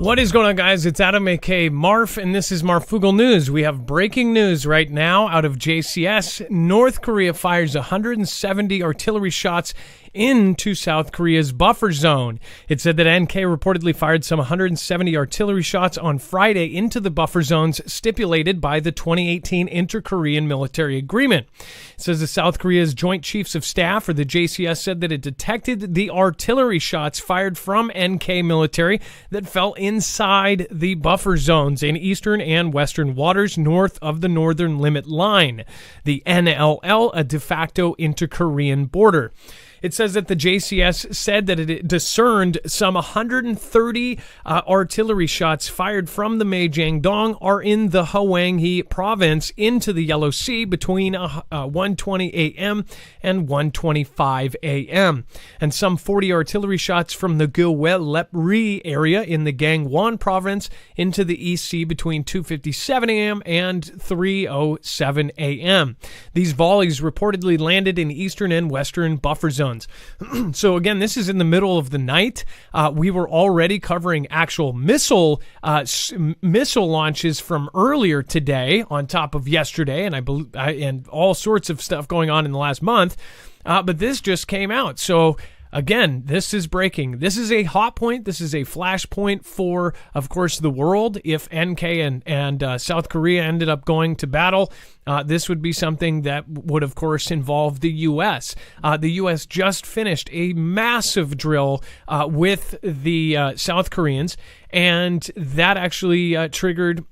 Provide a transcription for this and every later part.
What is going on, guys? It's Adam, aka Marf, and this is Marfoogle News. We have breaking news right now out of JCS. North Korea fires 170 artillery shots into South Korea's buffer zone. It said that NK reportedly fired some 170 artillery shots on Friday into the buffer zones stipulated by the 2018 Inter-Korean Military Agreement. It says the South Korea's Joint Chiefs of Staff, or the JCS, said that it detected the artillery shots fired from NK military that fell inside the buffer zones in eastern and western waters north of the northern limit line, the NLL, a de facto inter-Korean border. It says that the JCS said that it discerned some 130 artillery shots fired from the Maejang-dong are in the Hwanghae province into the Yellow Sea between 1:20 a.m. and 1:25 a.m. And some 40 artillery shots from the Gyeollep-ri area in the Gangwon province into the East Sea between 2:57 a.m. and 3:07 a.m. These volleys reportedly landed in eastern and western buffer zones. So again, this is in the middle of the night. We were already covering actual missile launches from earlier today, on top of yesterday, and all sorts of stuff going on in the last month. But this just came out. So again, this is breaking. This is a hot point. This is a flashpoint for, of course, the world. If NK and South Korea ended up going to battle, this would be something that would, of course, involve the U.S. The U.S. just finished a massive drill with the South Koreans, and that actually triggered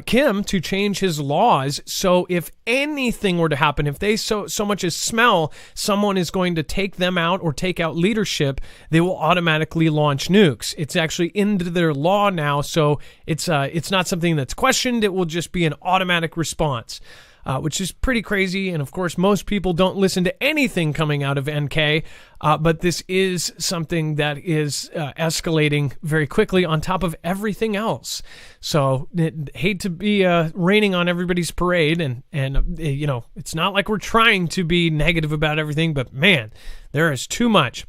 Kim to change his laws. So if anything were to happen, if they so much as smell someone is going to take them out or take out leadership, they will automatically launch nukes. It's actually into their law now, so it's not something that's questioned. It will just be an automatic response. Which is pretty crazy, and of course most people don't listen to anything coming out of NK, but this is something that is escalating very quickly on top of everything else. So hate to be raining on everybody's parade, and you know, it's not like we're trying to be negative about everything, but man, there is too much.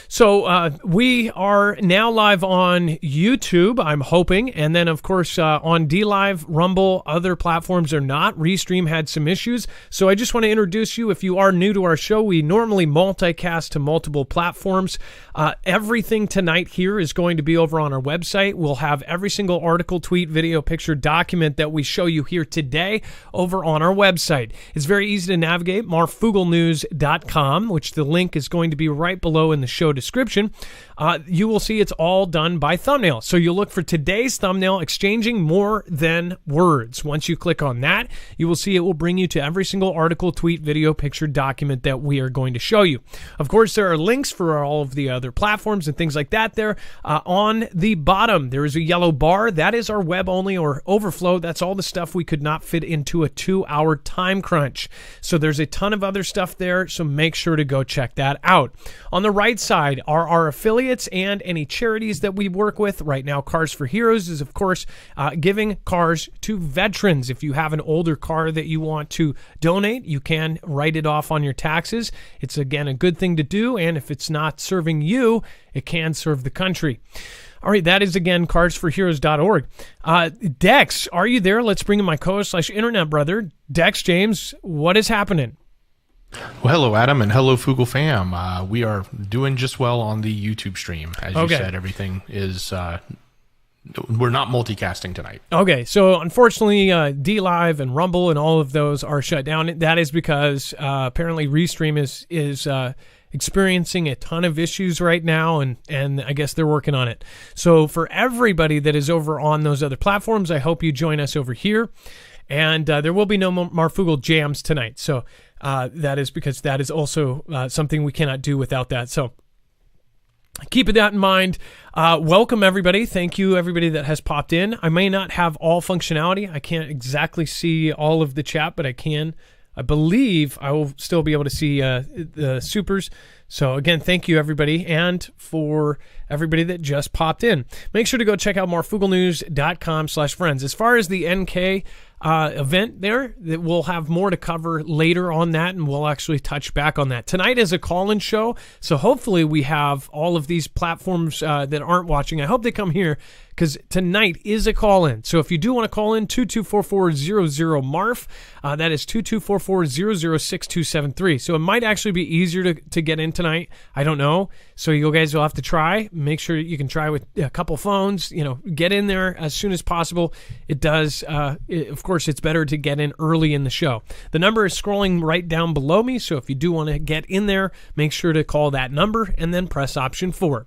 So we are now live on YouTube, I'm hoping, and then, of course, on DLive, Rumble, other platforms are not. Restream had some issues, so I just want to introduce you. If you are new to our show, we normally multicast to multiple platforms. Everything tonight here is going to be over on our website. We'll have every single article, tweet, video, picture, document that we show you here today over on our website. It's very easy to navigate, marfooglenews.com, which the link is going to be right below in the show description. You will see it's all done by thumbnail. So you'll look for today's thumbnail, exchanging more than words. Once you click on that, you will see it will bring you to every single article, tweet, video, picture, document that we are going to show you. Of course, there are links for all of the other platforms and things like that there. On the bottom, there is a yellow bar. That is our web only or overflow. That's all the stuff we could not fit into a 2-hour time crunch. So there's a ton of other stuff there, so make sure to go check that out. On the right side are our affiliates and any charities that we work with. Right now, Cars for Heroes is, of course, giving cars to veterans. If you have an older car that you want to donate, you can write it off on your taxes. It's, again, a good thing to do, and if it's not serving you, it can serve the country. All right, that is, again, carsforheroes.org. Dex, are you there? Let's bring in my co-host/internet brother, Dex James. What is happening? Well, hello, Adam, and hello, Foogle fam. We are doing just well on the YouTube stream. As you said, everything is... we're not multicasting tonight. Okay, so unfortunately, DLive and Rumble and all of those are shut down. That is because apparently Restream is experiencing a ton of issues right now, and I guess they're working on it. So for everybody that is over on those other platforms, I hope you join us over here. And there will be no Marfoogle jams tonight. So that is because that is also something we cannot do without that. So keep that in mind. Welcome, everybody. Thank you, everybody that has popped in. I may not have all functionality. I can't exactly see all of the chat, but I can. I believe I will still be able to see the supers. So, again, thank you, everybody, and for everybody that just popped in. Make sure to go check out marfooglenews.com/friends. As far as the NK event there, that we'll have more to cover later on that, and we'll actually touch back on that. Tonight is a call-in show, so hopefully we have all of these platforms that aren't watching. I hope they come here, because tonight is a call-in. So if you do want to call in, 2244-00-MARF, that is 2244-006273. So it might actually be easier to get in tonight. I don't know. So you guys will have to try. Make sure you can try with a couple phones. Get in there as soon as possible. It does. Of course, it's better to get in early in the show. The number is scrolling right down below me. So if you do want to get in there, make sure to call that number and then press option 4.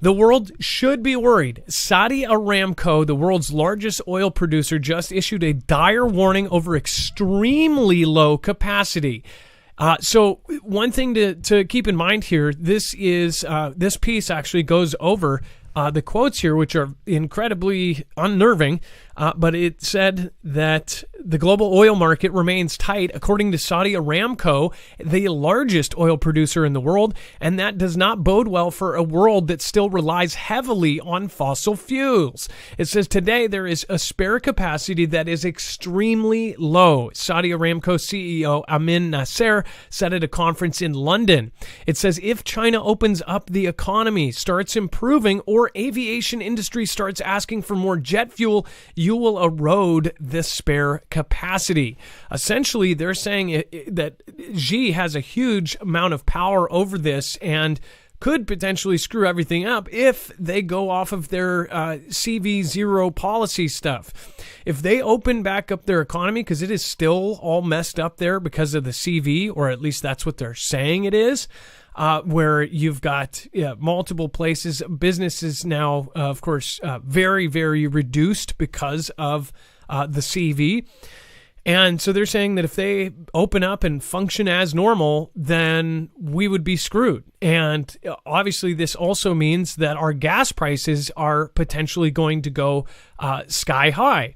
The world should be worried. Saudi Aramco, the world's largest oil producer, just issued a dire warning over extremely low capacity. So one thing to keep in mind here, this piece actually goes over the quotes here, which are incredibly unnerving, but it said that the global oil market remains tight, according to Saudi Aramco, the largest oil producer in the world, and that does not bode well for a world that still relies heavily on fossil fuels. It says today there is a spare capacity that is extremely low. Saudi Aramco CEO Amin Nasser said at a conference in London. It says if China opens up the economy, starts improving, or aviation industry starts asking for more jet fuel, you will erode this spare capacity. Essentially, they're saying that Xi has a huge amount of power over this and could potentially screw everything up if they go off of their CV0 policy stuff. If they open back up their economy, because it is still all messed up there because of the CV, or at least that's what they're saying it is, where you've got multiple places, businesses now, of course, very, very reduced because of the CV. And so they're saying that if they open up and function as normal, then we would be screwed. And obviously this also means that our gas prices are potentially going to go sky high.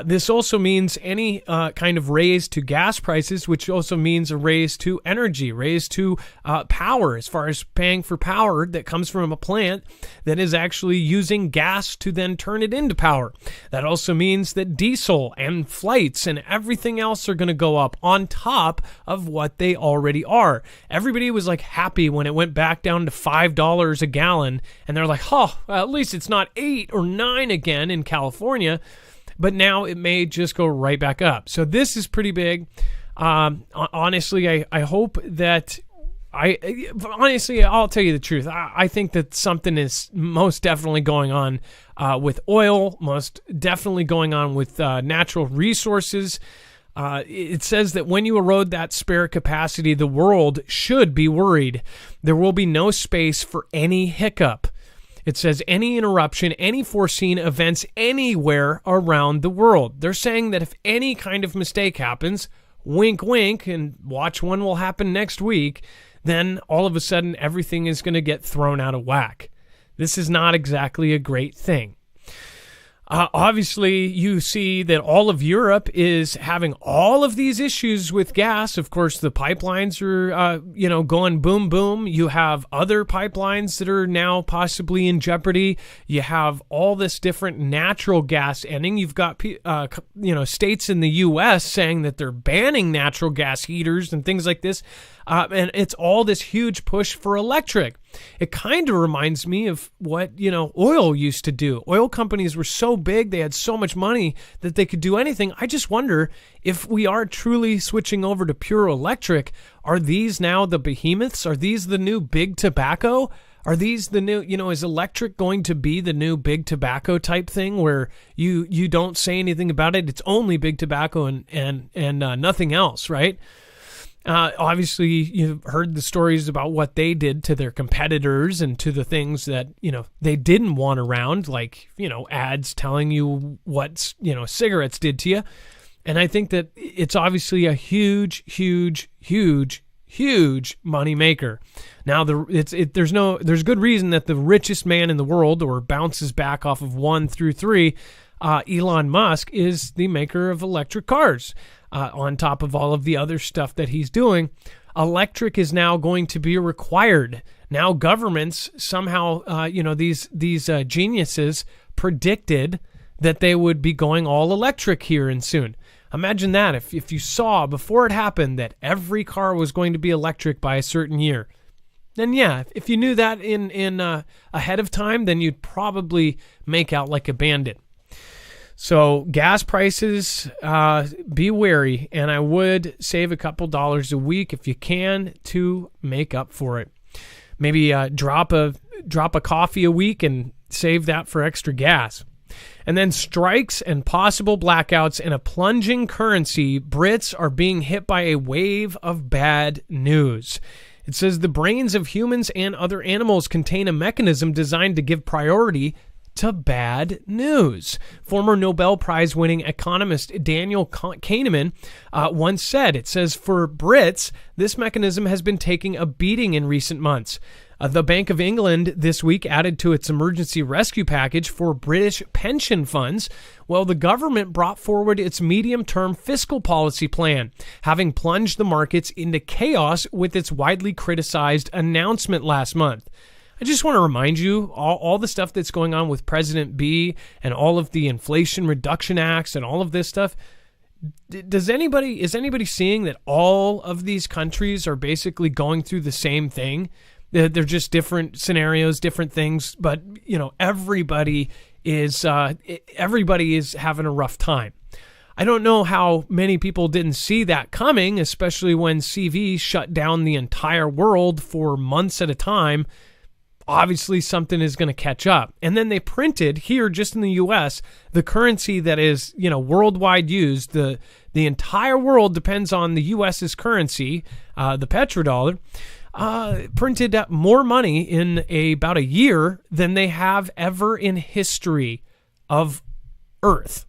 This also means any kind of raise to gas prices, which also means a raise to energy, raise to power, as far as paying for power that comes from a plant that is actually using gas to then turn it into power. That also means that diesel and flights and everything else are going to go up on top of what they already are. Everybody was like happy when it went back down to $5 a gallon, and they're like, well, at least it's not 8 or 9 again in California. But now it may just go right back up. So this is pretty big. Honestly, I hope that I'll tell you the truth. I think that something is most definitely going on with oil, most definitely going on with natural resources. It says that when you erode that spare capacity, the world should be worried. There will be no space for any hiccup. It says any interruption, any foreseen events anywhere around the world. They're saying that if any kind of mistake happens, wink, wink, and watch when will happen next week, then all of a sudden everything is going to get thrown out of whack. This is not exactly a great thing. Obviously, you see that all of Europe is having all of these issues with gas. Of course, the pipelines are, going boom, boom. You have other pipelines that are now possibly in jeopardy. You have all this different natural gas ending. You've got, states in the U.S. saying that they're banning natural gas heaters and things like this. And it's all this huge push for electric. It kind of reminds me of what, oil used to do. Oil companies were so big, they had so much money that they could do anything. I just wonder if we are truly switching over to pure electric. Are these now the behemoths? Are these the new big tobacco? Are these the new, is electric going to be the new big tobacco type thing where you don't say anything about it? It's only big tobacco and nothing else, right? Obviously, you've heard the stories about what they did to their competitors and to the things that, they didn't want around, like, ads telling you what, cigarettes did to you. And I think that it's obviously a huge, huge, huge, huge money maker. Now, there's good reason that the richest man in the world, or bounces back off of 1 through 3, Elon Musk, is the maker of electric cars. On top of all of the other stuff that he's doing, electric is now going to be required. Now governments somehow, these geniuses predicted that they would be going all electric here and soon. Imagine that if you saw before it happened that every car was going to be electric by a certain year. then yeah, if you knew that in ahead of time, then you'd probably make out like a bandit. So gas prices, be wary, and I would save a couple dollars a week if you can to make up for it. Maybe drop a coffee a week and save that for extra gas. And then strikes and possible blackouts and a plunging currency. Brits are being hit by a wave of bad news. It says the brains of humans and other animals contain a mechanism designed to give priority to bad news. Former Nobel Prize winning economist Daniel Kahneman once said, it says, for Brits, this mechanism has been taking a beating in recent months. The Bank of England this week added to its emergency rescue package for British pension funds, while the government brought forward its medium-term fiscal policy plan, having plunged the markets into chaos with its widely criticized announcement last month. I just want to remind you, all the stuff that's going on with President B and all of the Inflation Reduction Acts and all of this stuff, is anybody seeing that all of these countries are basically going through the same thing? They're just different scenarios, different things, but everybody is having a rough time. I don't know how many people didn't see that coming, especially when CV shut down the entire world for months at a time. Obviously, something is going to catch up. And then they printed here, just in the U.S., the currency that is, worldwide used. The entire world depends on the U.S.'s currency, the petrodollar. Printed more money in about a year than they have ever in history of Earth.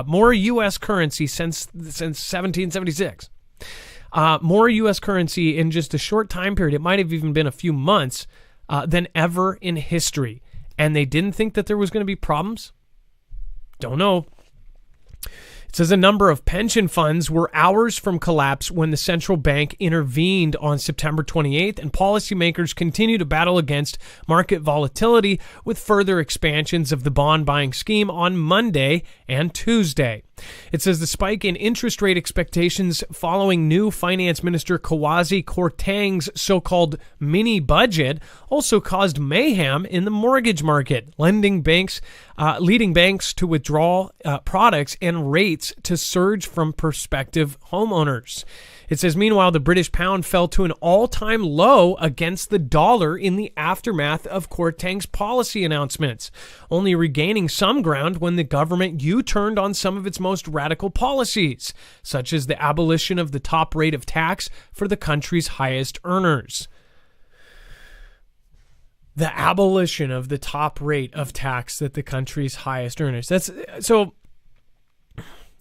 More U.S. currency since 1776. More U.S. currency in just a short time period. It might have even been a few months than ever in history. And they didn't think that there was going to be problems? Don't know. It says a number of pension funds were hours from collapse when the central bank intervened on September 28th, and policymakers continue to battle against market volatility with further expansions of the bond buying scheme on Monday and Tuesday. It says the spike in interest rate expectations following new Finance Minister Kwasi Kwarteng's so-called mini budget also caused mayhem in the mortgage market, leading banks to withdraw products and rates to surge from prospective homeowners. It says, meanwhile, the British pound fell to an all-time low against the dollar in the aftermath of Kwarteng's policy announcements, only regaining some ground when the government U-turned on some of its most radical policies, such as the abolition of the top rate of tax for the country's highest earners. The abolition of the top rate of tax that the country's highest earners.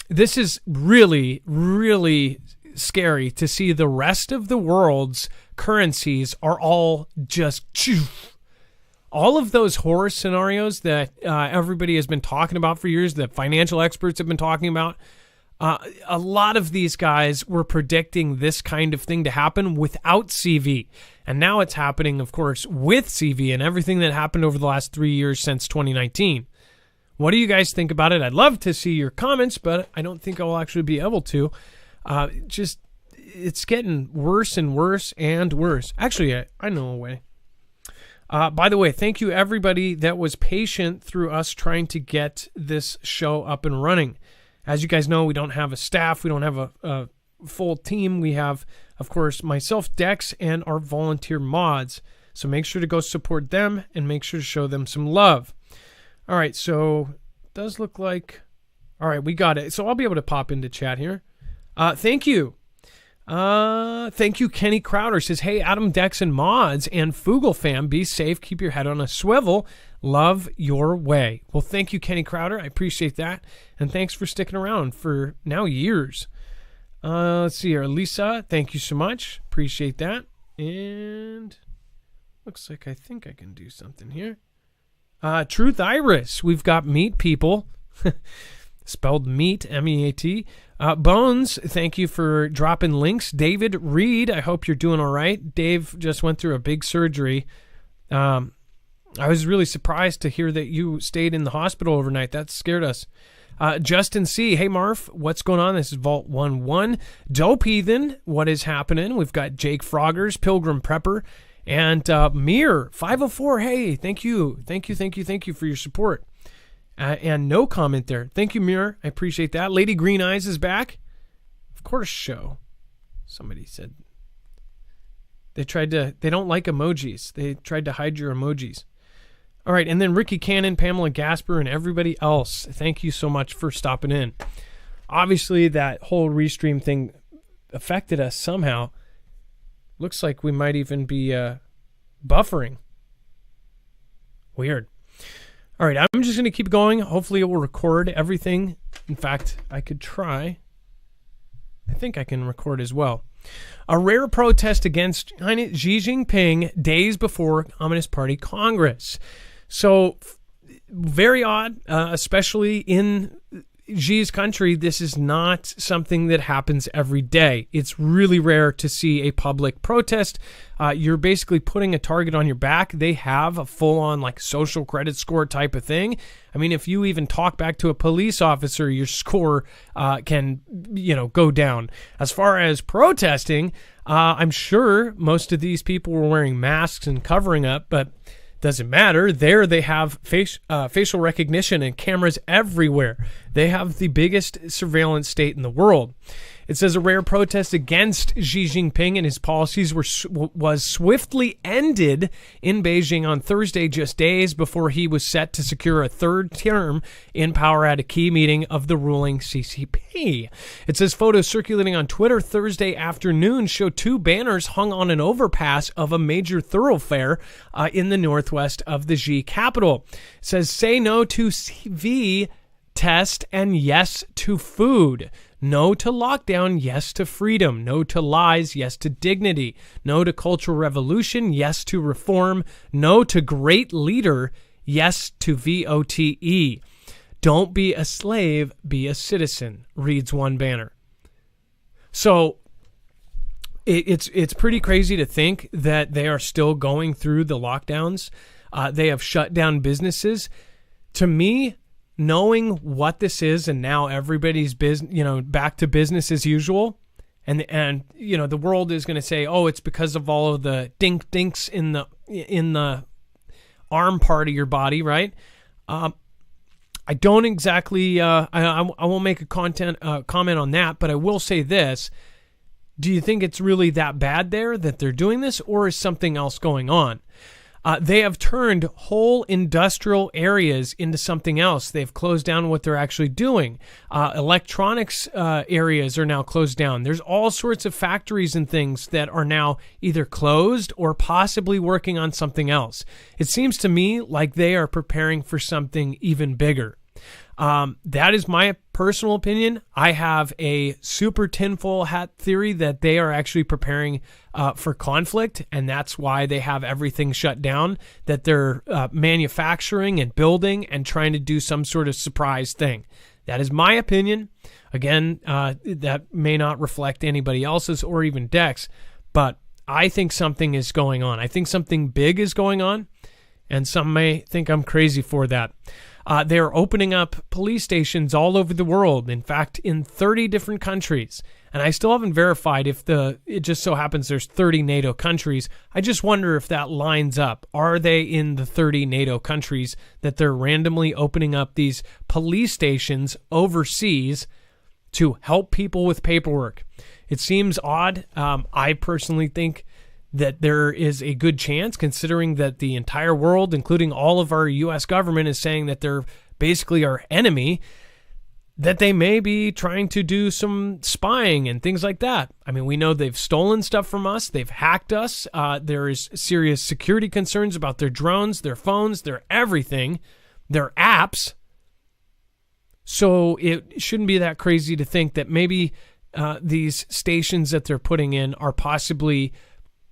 This is really, really scary to see the rest of the world's currencies are all just all of those horror scenarios that everybody has been talking about for years, that financial experts have been talking about. A lot of these guys were predicting this kind of thing to happen without CV. And now it's happening, of course, with CV and everything that happened over the last 3 years since 2019. What do you guys think about it? I'd love to see your comments, but I don't think I'll actually be able to. It's getting worse and worse and worse. Actually, I know a way. By the way, thank you everybody that was patient through us trying to get this show up and running. As you guys know, we don't have a staff. We don't have a full team. We have, of course, myself, Dex, and our volunteer mods. So make sure to go support them and make sure to show them some love. All right, so it does look like... All right, we got it. So I'll be able to pop into chat here. Thank you. Thank you, Kenny Crowder. Says, hey, Adam, Dex, and mods, and Foogle fam, be safe. Keep your head on a swivel. Love your way. Well, thank you, Kenny Crowder. I appreciate that. And thanks for sticking around for now years. Let's see here. Lisa, thank you so much. Appreciate that. And looks like I think I can do something here. Truth Iris. We've got meat people. Spelled meat, M-E-A-T. Bones, thank you for dropping links. David Reed, I hope you're doing all right. Dave just went through a big surgery. I was really surprised to hear that you stayed in the hospital overnight. That scared us. Justin C. Hey, Marf, what's going on? This is Vault 1-1. Dope Heathen, what is happening? We've got Jake Froggers, Pilgrim Prepper, And Mir 504, hey, thank you for your support. And no comment there. Thank you, Mir. I appreciate that. Lady Green Eyes is back. Of course, show. Somebody said they don't like emojis. They tried to hide your emojis. All right, and then Ricky Cannon, Pamela Gasper, and everybody else, thank you so much for stopping in. Obviously, that whole restream thing affected us somehow. Looks like we might even be buffering. Weird. All right, I'm just going to keep going. Hopefully it will record everything. In fact, I could try. I think I can record as well. A rare protest against Xi Jinping days before Communist Party Congress. So, very odd, especially in Xi's country. This is not something that happens every day. It's really rare to see a public protest. You're basically putting a target on your back. They have a full-on like social credit score type of thing. I mean, if you even talk back to a police officer, your score can, go down. As far as protesting, I'm sure most of these people were wearing masks and covering up, but doesn't matter. There they have facial recognition and cameras everywhere. They have the biggest surveillance state in the world. It says a rare protest against Xi Jinping and his policies was swiftly ended in Beijing on Thursday, just days before he was set to secure a third term in power at a key meeting of the ruling CCP. It says photos circulating on Twitter Thursday afternoon show two banners hung on an overpass of a major thoroughfare in the northwest of the Xi capital. It says, say no to CV test and yes to food. No to lockdown, yes to freedom. No to lies, yes to dignity. No to cultural revolution, yes to reform. No to great leader, yes to VOTE. Don't be a slave, be a citizen, reads one banner. So it's pretty crazy to think that they are still going through the lockdowns. They have shut down businesses. To me, knowing what this is, and now everybody's back to business as usual, and the world is going to say, oh, it's because of all of the dinks in the arm part of your body, right? I don't exactly. I won't make a comment on that, but I will say this: do you think it's really that bad there that they're doing this, or is something else going on? They have turned whole industrial areas into something else. They've closed down what they're actually doing. Electronics areas are now closed down. There's all sorts of factories and things that are now either closed or possibly working on something else. It seems to me like they are preparing for something even bigger. That is my personal opinion. I have a super tinfoil hat theory that they are actually preparing for conflict, and that's why they have everything shut down, that they're manufacturing and building and trying to do some sort of surprise thing. That is my opinion. Again, that may not reflect anybody else's or even Dex, but I think something is going on. I think something big is going on, and some may think I'm crazy for that. They're opening up police stations all over the world. In fact, in 30 different countries. And I still haven't verified if it just so happens there's 30 NATO countries. I just wonder if that lines up. Are they in the 30 NATO countries that they're randomly opening up these police stations overseas to help people with paperwork? It seems odd. I personally think that there is a good chance, considering that the entire world, including all of our U.S. government, is saying that they're basically our enemy, that they may be trying to do some spying and things like that. I mean, we know they've stolen stuff from us. They've hacked us. There is serious security concerns about their drones, their phones, their everything, their apps. So it shouldn't be that crazy to think that maybe these stations that they're putting in are possibly,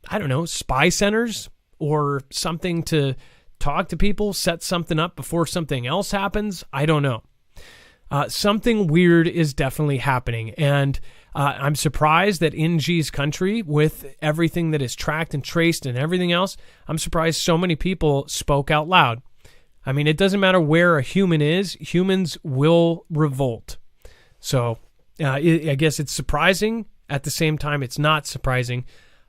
I don't know, spy centers or something to talk to people, set something up before something else happens. I don't know. Something weird is definitely happening. And I'm surprised that in Xi's country, with everything that is tracked and traced and everything else, I'm surprised so many people spoke out loud. I mean, it doesn't matter where a human is, humans will revolt. So I guess it's surprising. At the same time, it's not surprising.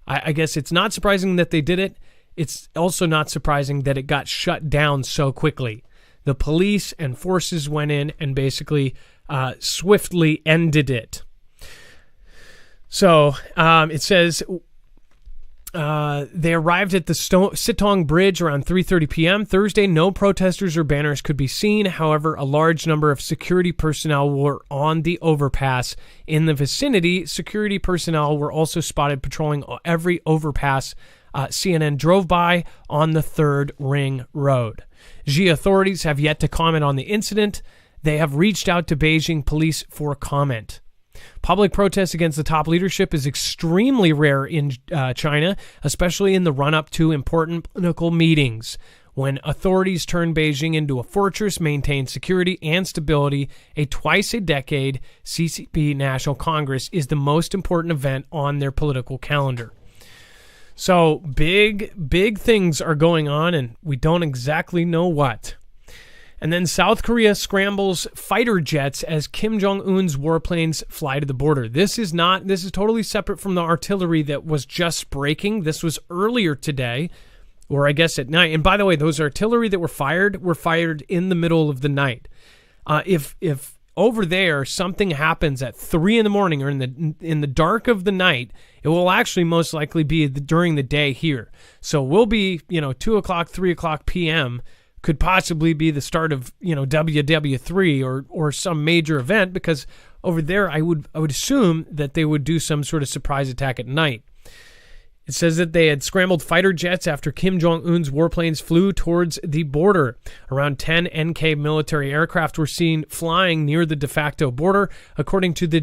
I guess it's not surprising that they did it. it's also not surprising that it got shut down so quickly. The police and forces went in and basically swiftly ended it. So it says they arrived at the Sitong Bridge around 3:30 p.m. Thursday. No protesters or banners could be seen. However, a large number of security personnel were on the overpass in the vicinity. Security personnel were also spotted patrolling every overpass CNN drove by on the Third Ring Road. Xi authorities have yet to comment on the incident. They have reached out to Beijing police for comment. Public protest against the top leadership is extremely rare in China, especially in the run-up to important political meetings. When authorities turn Beijing into a fortress, maintain security and stability, a twice-a-decade CCP National Congress is the most important event on their political calendar. So big things are going on, and we don't exactly know what. And then South Korea scrambles fighter jets as Kim Jong-un's warplanes fly to the border. This is totally separate from the artillery that was just breaking. This was earlier today, or I guess at night. And by the way, those artillery that were fired in the middle of the night. If over there something happens at 3 a.m. or in the dark of the night, it will actually most likely be during the day here. So we'll be 2 o'clock, 3 o'clock p.m. could possibly be the start of WW3 or some major event, because over there I would assume that they would do some sort of surprise attack at night. It says that they had scrambled fighter jets after Kim Jong-un's warplanes flew towards the border. Around 10 NK military aircraft were seen flying near the de facto border, according to the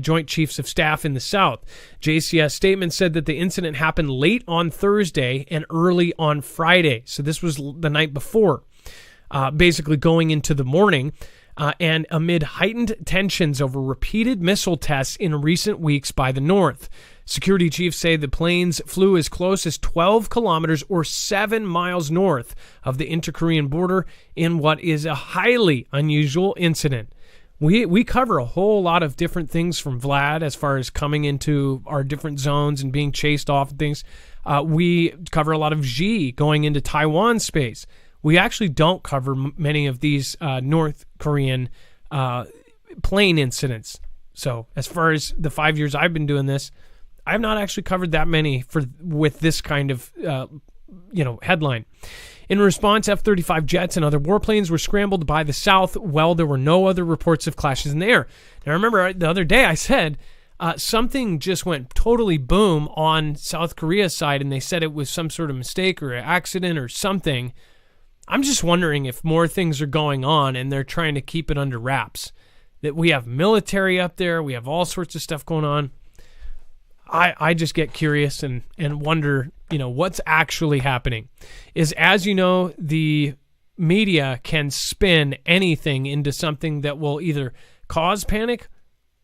Joint Chiefs of Staff in the South. JCS statement said that the incident happened late on Thursday and early on Friday. So this was the night before, basically going into the morning. And amid heightened tensions over repeated missile tests in recent weeks by the North. Security chiefs say the planes flew as close as 12 kilometers or 7 miles north of the inter-Korean border in what is a highly unusual incident. We cover a whole lot of different things from Vlad as far as coming into our different zones and being chased off and things. We cover a lot of Xi going into Taiwan space. We actually don't cover many of these North Korean plane incidents. So as far as the 5 years I've been doing this, I've not actually covered that many with this kind of headline. In response, F-35 jets and other warplanes were scrambled by the South while there were no other reports of clashes in the air. Now, remember the other day I said something just went totally boom on South Korea's side, and they said it was some sort of mistake or an accident or something. I'm just wondering if more things are going on and they're trying to keep it under wraps. That we have military up there, we have all sorts of stuff going on. I just get curious and wonder, what's actually happening. As you know, the media can spin anything into something that will either cause panic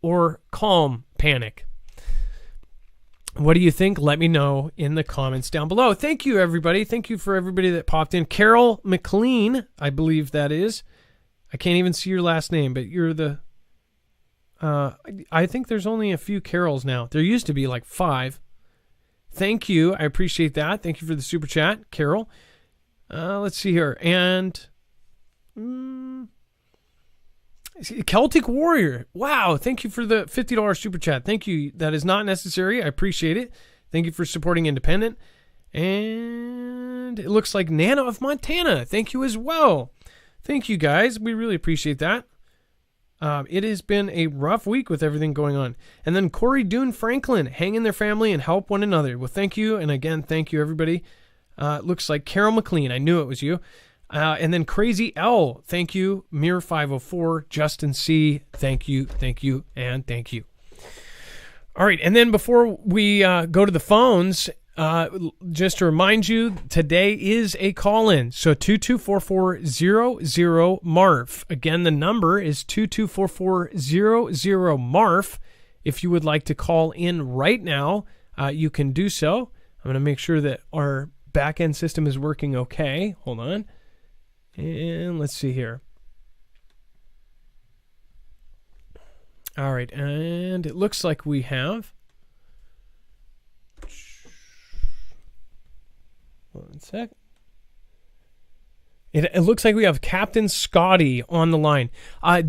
or calm panic. What do you think? Let me know in the comments down below. Thank you, everybody. Thank you for everybody that popped in. Carol McLean, I believe that is. I can't even see your last name, but you're the... I think there's only a few Carols now. There used to be like 5. Thank you. I appreciate that. Thank you for the super chat, Carol. Let's see here. And Celtic Warrior. Wow. Thank you for the $50 super chat. Thank you. That is not necessary. I appreciate it. Thank you for supporting Independent. And it looks like Nana of Montana. Thank you as well. Thank you, guys. We really appreciate that. It has been a rough week with everything going on. And then Corey Dune Franklin, hang in their family and help one another. Well, thank you. And again, thank you, everybody. It looks like Carol McLean. I knew it was you. And then Crazy L, thank you. Mir 504, Justin C, thank you, and thank you. All right. And then before we go to the phones, just to remind you, today is a call-in. So 224400-MARF. Again, the number is 224400-MARF. If you would like to call in right now, you can do so. I'm going to make sure that our back-end system is working okay. Hold on. And let's see here. All right. And it looks like we have... One sec. It looks like we have Captain Scotty on the line.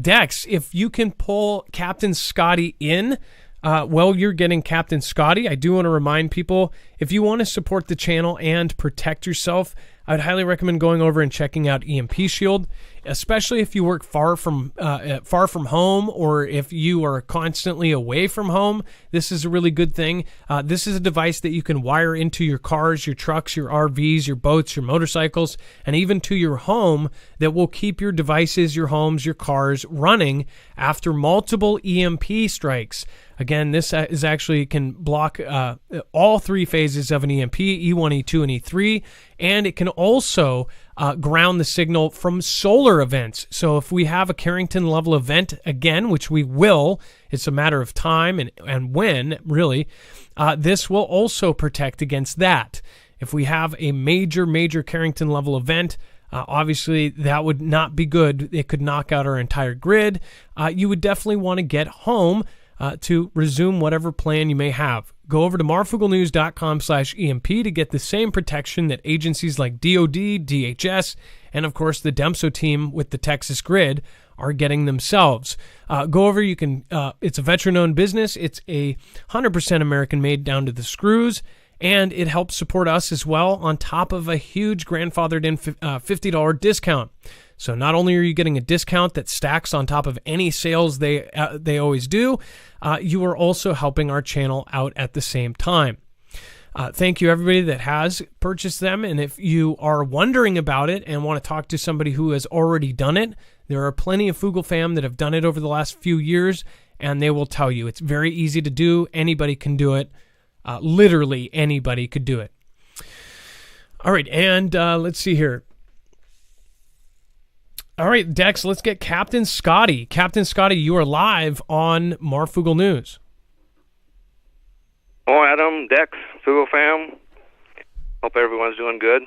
Dex, if you can pull Captain Scotty in while you're getting Captain Scotty, I do want to remind people, if you want to support the channel and protect yourself, I would highly recommend going over and checking out EMP Shield, especially if you work far from home, or if you are constantly away from home. This is a really good thing. This is a device that you can wire into your cars, your trucks, your RVs, your boats, your motorcycles, and even to your home, that will keep your devices, your homes, your cars running after multiple EMP strikes. Again, this is actually can block all three phases of an EMP, E1, E2, and E3, and it can also ground the signal from solar events. So if we have a Carrington level event again, which we will, it's a matter of time and when, really, this will also protect against that. If we have a major Carrington level event, obviously that would not be good. It could knock out our entire grid. You would definitely want to get home to resume whatever plan you may have. Go over to marfooglenews.com/EMP to get the same protection that agencies like DOD, DHS, and of course the DEMSO team with the Texas Grid are getting themselves. Go over, you can, it's a veteran-owned business. It's 100% American-made down to the screws, and it helps support us as well, on top of a huge grandfathered-in $50 discount. So not only are you getting a discount that stacks on top of any sales they always do, you are also helping our channel out at the same time. Thank you, everybody that has purchased them. And if you are wondering about it and want to talk to somebody who has already done it, there are plenty of Foogle fam that have done it over the last few years, and they will tell you it's very easy to do. Anybody can do it. Literally anybody could do it. All right, and let's see here. All right, Dex, let's get Captain Scotty. Captain Scotty, you are live on Marfoogle News. Oh, Adam, Dex, Foogle fam. Hope everyone's doing good.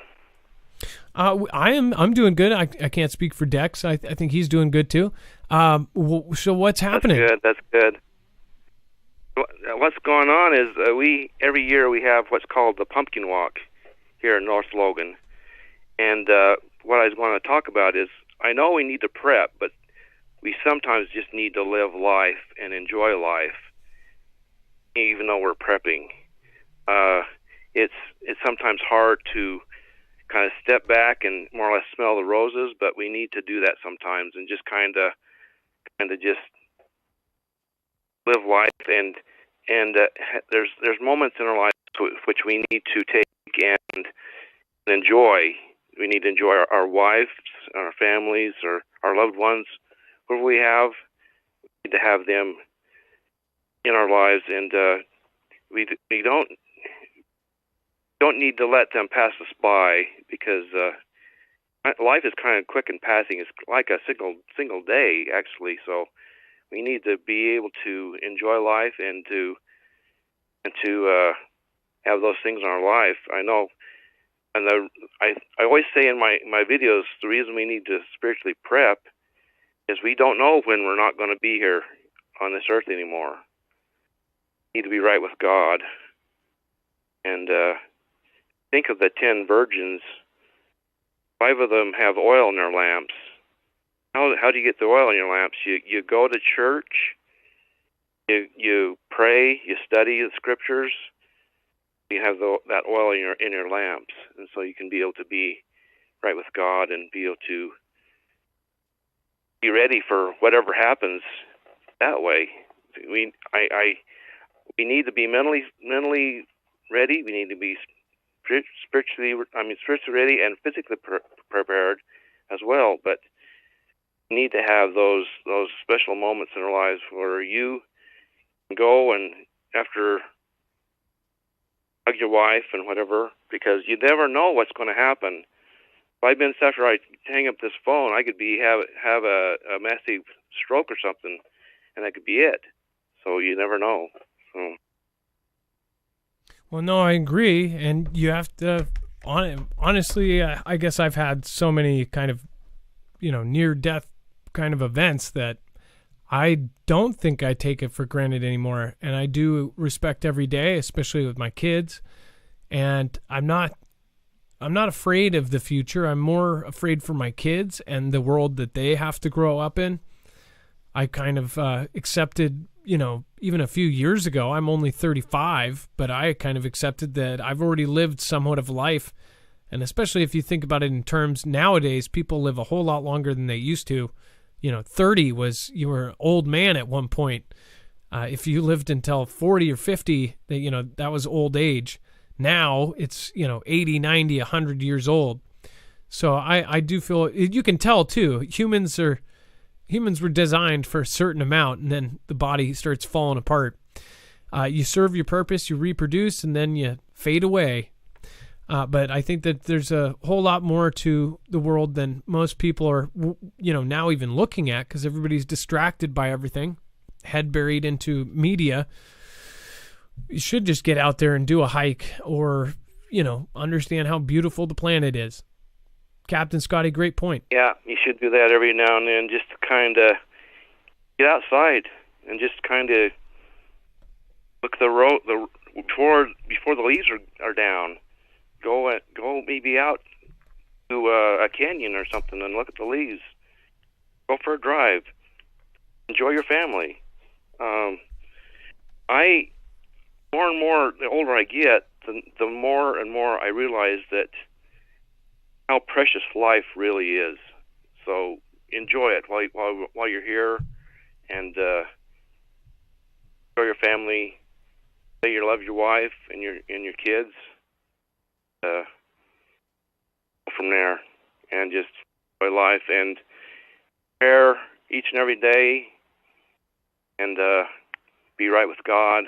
I'm doing good. I can't speak for Dex. I think he's doing good too. So what's happening? That's good. What's going on is every year we have what's called the Pumpkin Walk here in North Logan. And what I was going to talk about is, I know we need to prep, but we sometimes just need to live life and enjoy life, even though we're prepping. It's sometimes hard to kind of step back and more or less smell the roses, but we need to do that sometimes and just kind of just live life. And there's moments in our lives which we need to take and enjoy. We need to enjoy our wives, our families, or our loved ones, whoever we have. We need to have them in our lives, and we don't need to let them pass us by, because life is kind of quick and passing. It's like a single day, actually. So we need to be able to enjoy life and to have those things in our life. I know. And I always say in my videos, the reason we need to spiritually prep is we don't know when we're not going to be here on this earth anymore. We need to be right with God. And think of the 10 virgins. 5 of them have oil in their lamps. How do you get the oil in your lamps? You go to church, you pray, you study the scriptures. You have that oil in your lamps, and so you can be able to be right with God and be able to be ready for whatever happens that way. We need to be mentally ready. We need to be spiritually ready and physically prepared as well. But we need to have those special moments in our lives where you can go and after hug your wife and whatever, because you never know what's going to happen. 5 minutes after I hang up this phone, I could have a massive stroke or something, and that could be it. So you never know. So. Well, no, I agree, and you have to. Honestly, I guess I've had so many kind of, near-death kind of events that I don't think I take it for granted anymore, and I do respect every day, especially with my kids. And I'm not not afraid of the future. I'm more afraid for my kids and the world that they have to grow up in. I kind of accepted, even a few years ago, I'm only 35, but I kind of accepted that I've already lived somewhat of life. And especially if you think about it in terms nowadays, people live a whole lot longer than they used to. 30 was, you were an old man at one point. If you lived until 40 or 50, that was old age. Now it's, 80, 90, 100 years old. So I do feel, you can tell too, humans were designed for a certain amount, and then the body starts falling apart. You serve your purpose, you reproduce, and then you fade away. But I think that there's a whole lot more to the world than most people are, now even looking at, because everybody's distracted by everything, head buried into media. You should just get out there and do a hike, or, understand how beautiful the planet is. Captain Scotty, great point. Yeah, you should do that every now and then, just to kind of get outside and just kind of look the road before the leaves are down. Go maybe out to a canyon or something and look at the leaves. Go for a drive. Enjoy your family. More and more, the older I get, the more and more I realize that how precious life really is. So enjoy it while you're here, and enjoy your family. Say you love your wife and your kids. From there, and just enjoy life and prepare each and every day, and be right with God.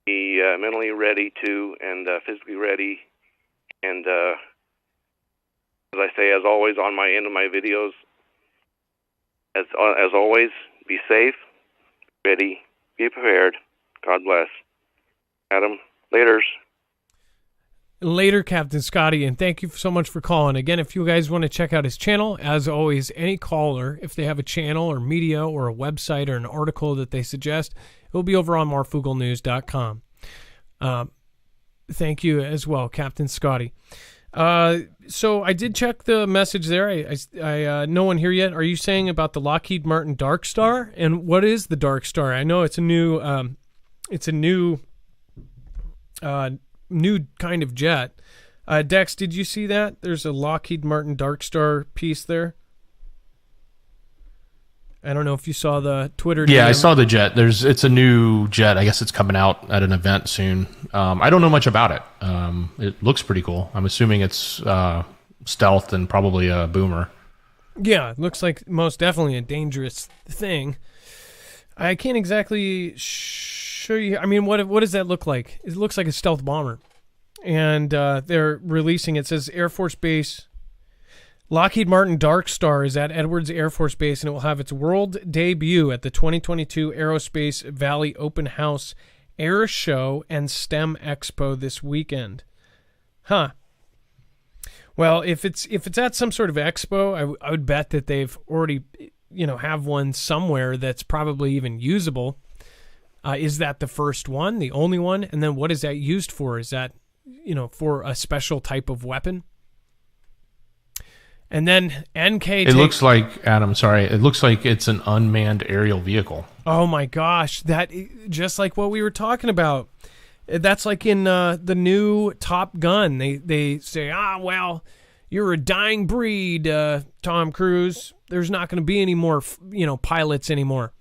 Be mentally ready too, and physically ready, and as I say, as always, on my end of my videos, as always, be safe, ready, be prepared. God bless. Adam, laters. Later, Captain Scotty, and thank you so much for calling. Again, if you guys want to check out his channel, as always, any caller, if they have a channel or media or a website or an article that they suggest, it will be over on marfooglenews.com. Thank you as well, Captain Scotty. So I did check the message there. I no one here yet. Are you saying about the Lockheed Martin Dark Star? And what is the Dark Star? I know it's a new kind of jet. Dex, did you see that? There's a Lockheed Martin Dark Star piece there. I don't know if you saw the Twitter. Yeah, DM. I saw the jet. It's a new jet. I guess it's coming out at an event soon. I don't know much about it. It looks pretty cool. I'm assuming it's stealth and probably a boomer. Yeah, it looks like most definitely a dangerous thing. I can't exactly show you. I mean, what does that look like? It looks like a stealth bomber. And they're releasing, it says Air Force Base. Lockheed Martin Dark Star is at Edwards Air Force Base, and it will have its world debut at the 2022 Aerospace Valley Open House Air Show and STEM Expo this weekend. Huh. Well, if it's at some sort of expo, I would bet that they've already, have one somewhere that's probably even usable. Is that the first one, the only one? And then what is that used for? Is that, for a special type of weapon? And then NK... It looks like, Adam, sorry, it looks like it's an unmanned aerial vehicle. Oh my gosh, that just like what we were talking about. That's like in the new Top Gun. They say, well, you're a dying breed, Tom Cruise. There's not going to be any more, pilots anymore.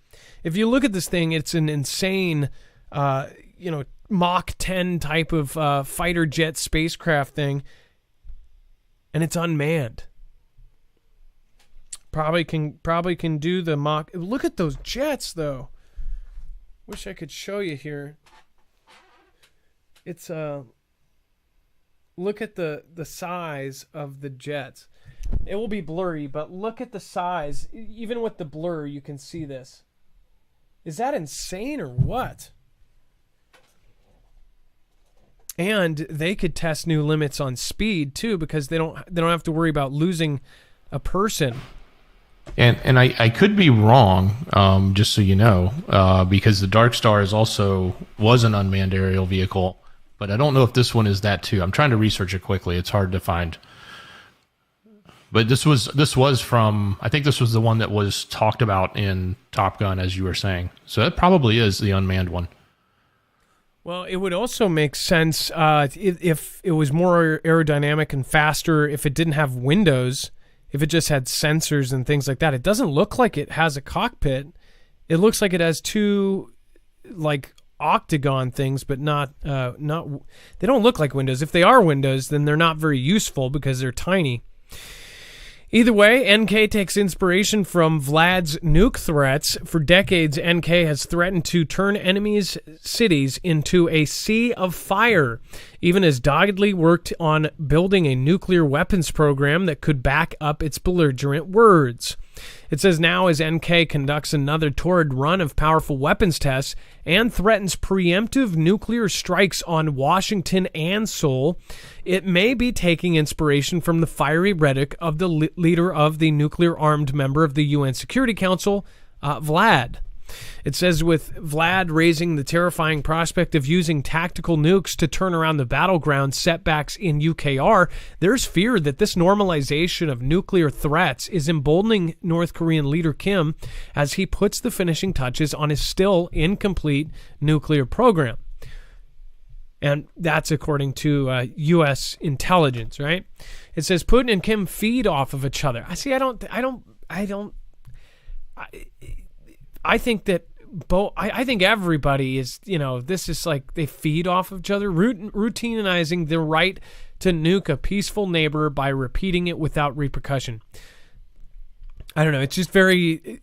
If you look at this thing, it's an insane, Mach 10 type of fighter jet spacecraft thing, and it's unmanned. Probably can do the Mach. Look at those jets, though. Wish I could show you here. It's look at the size of the jets. It will be blurry, but look at the size. Even with the blur, you can see this. Is that insane or what? And they could test new limits on speed too, because they don't have to worry about losing a person. And I could be wrong, just so you know, because the Dark Star was an unmanned aerial vehicle But I don't know if this one is that too. I'm trying to research it quickly. It's hard to find. But this was from, I think this was the one that was talked about in Top Gun, as you were saying. So that probably is the unmanned one. Well, it would also make sense if it was more aerodynamic and faster, if it didn't have windows, if it just had sensors and things like that. It doesn't look like it has a cockpit. It looks like it has two, like, octagon things, but not they don't look like windows. If they are windows, then they're not very useful because they're tiny. Either way, NK takes inspiration from Vlad's nuke threats. For decades, NK has threatened to turn enemies' cities into a sea of fire, even as doggedly worked on building a nuclear weapons program that could back up its belligerent words. It says now as NK conducts another torrid run of powerful weapons tests and threatens preemptive nuclear strikes on Washington and Seoul, it may be taking inspiration from the fiery rhetoric of the leader of the nuclear-armed member of the UN Security Council, Vlad. It says with Vlad raising the terrifying prospect of using tactical nukes to turn around the battleground setbacks in UKR, there's fear that this normalization of nuclear threats is emboldening North Korean leader Kim as he puts the finishing touches on his still incomplete nuclear program. And that's according to U.S. intelligence, right? It says Putin and Kim feed off of each other. I think that I think everybody is, this is like they feed off of each other, routinizing the right to nuke a peaceful neighbor by repeating it without repercussion. I don't know. It's just very.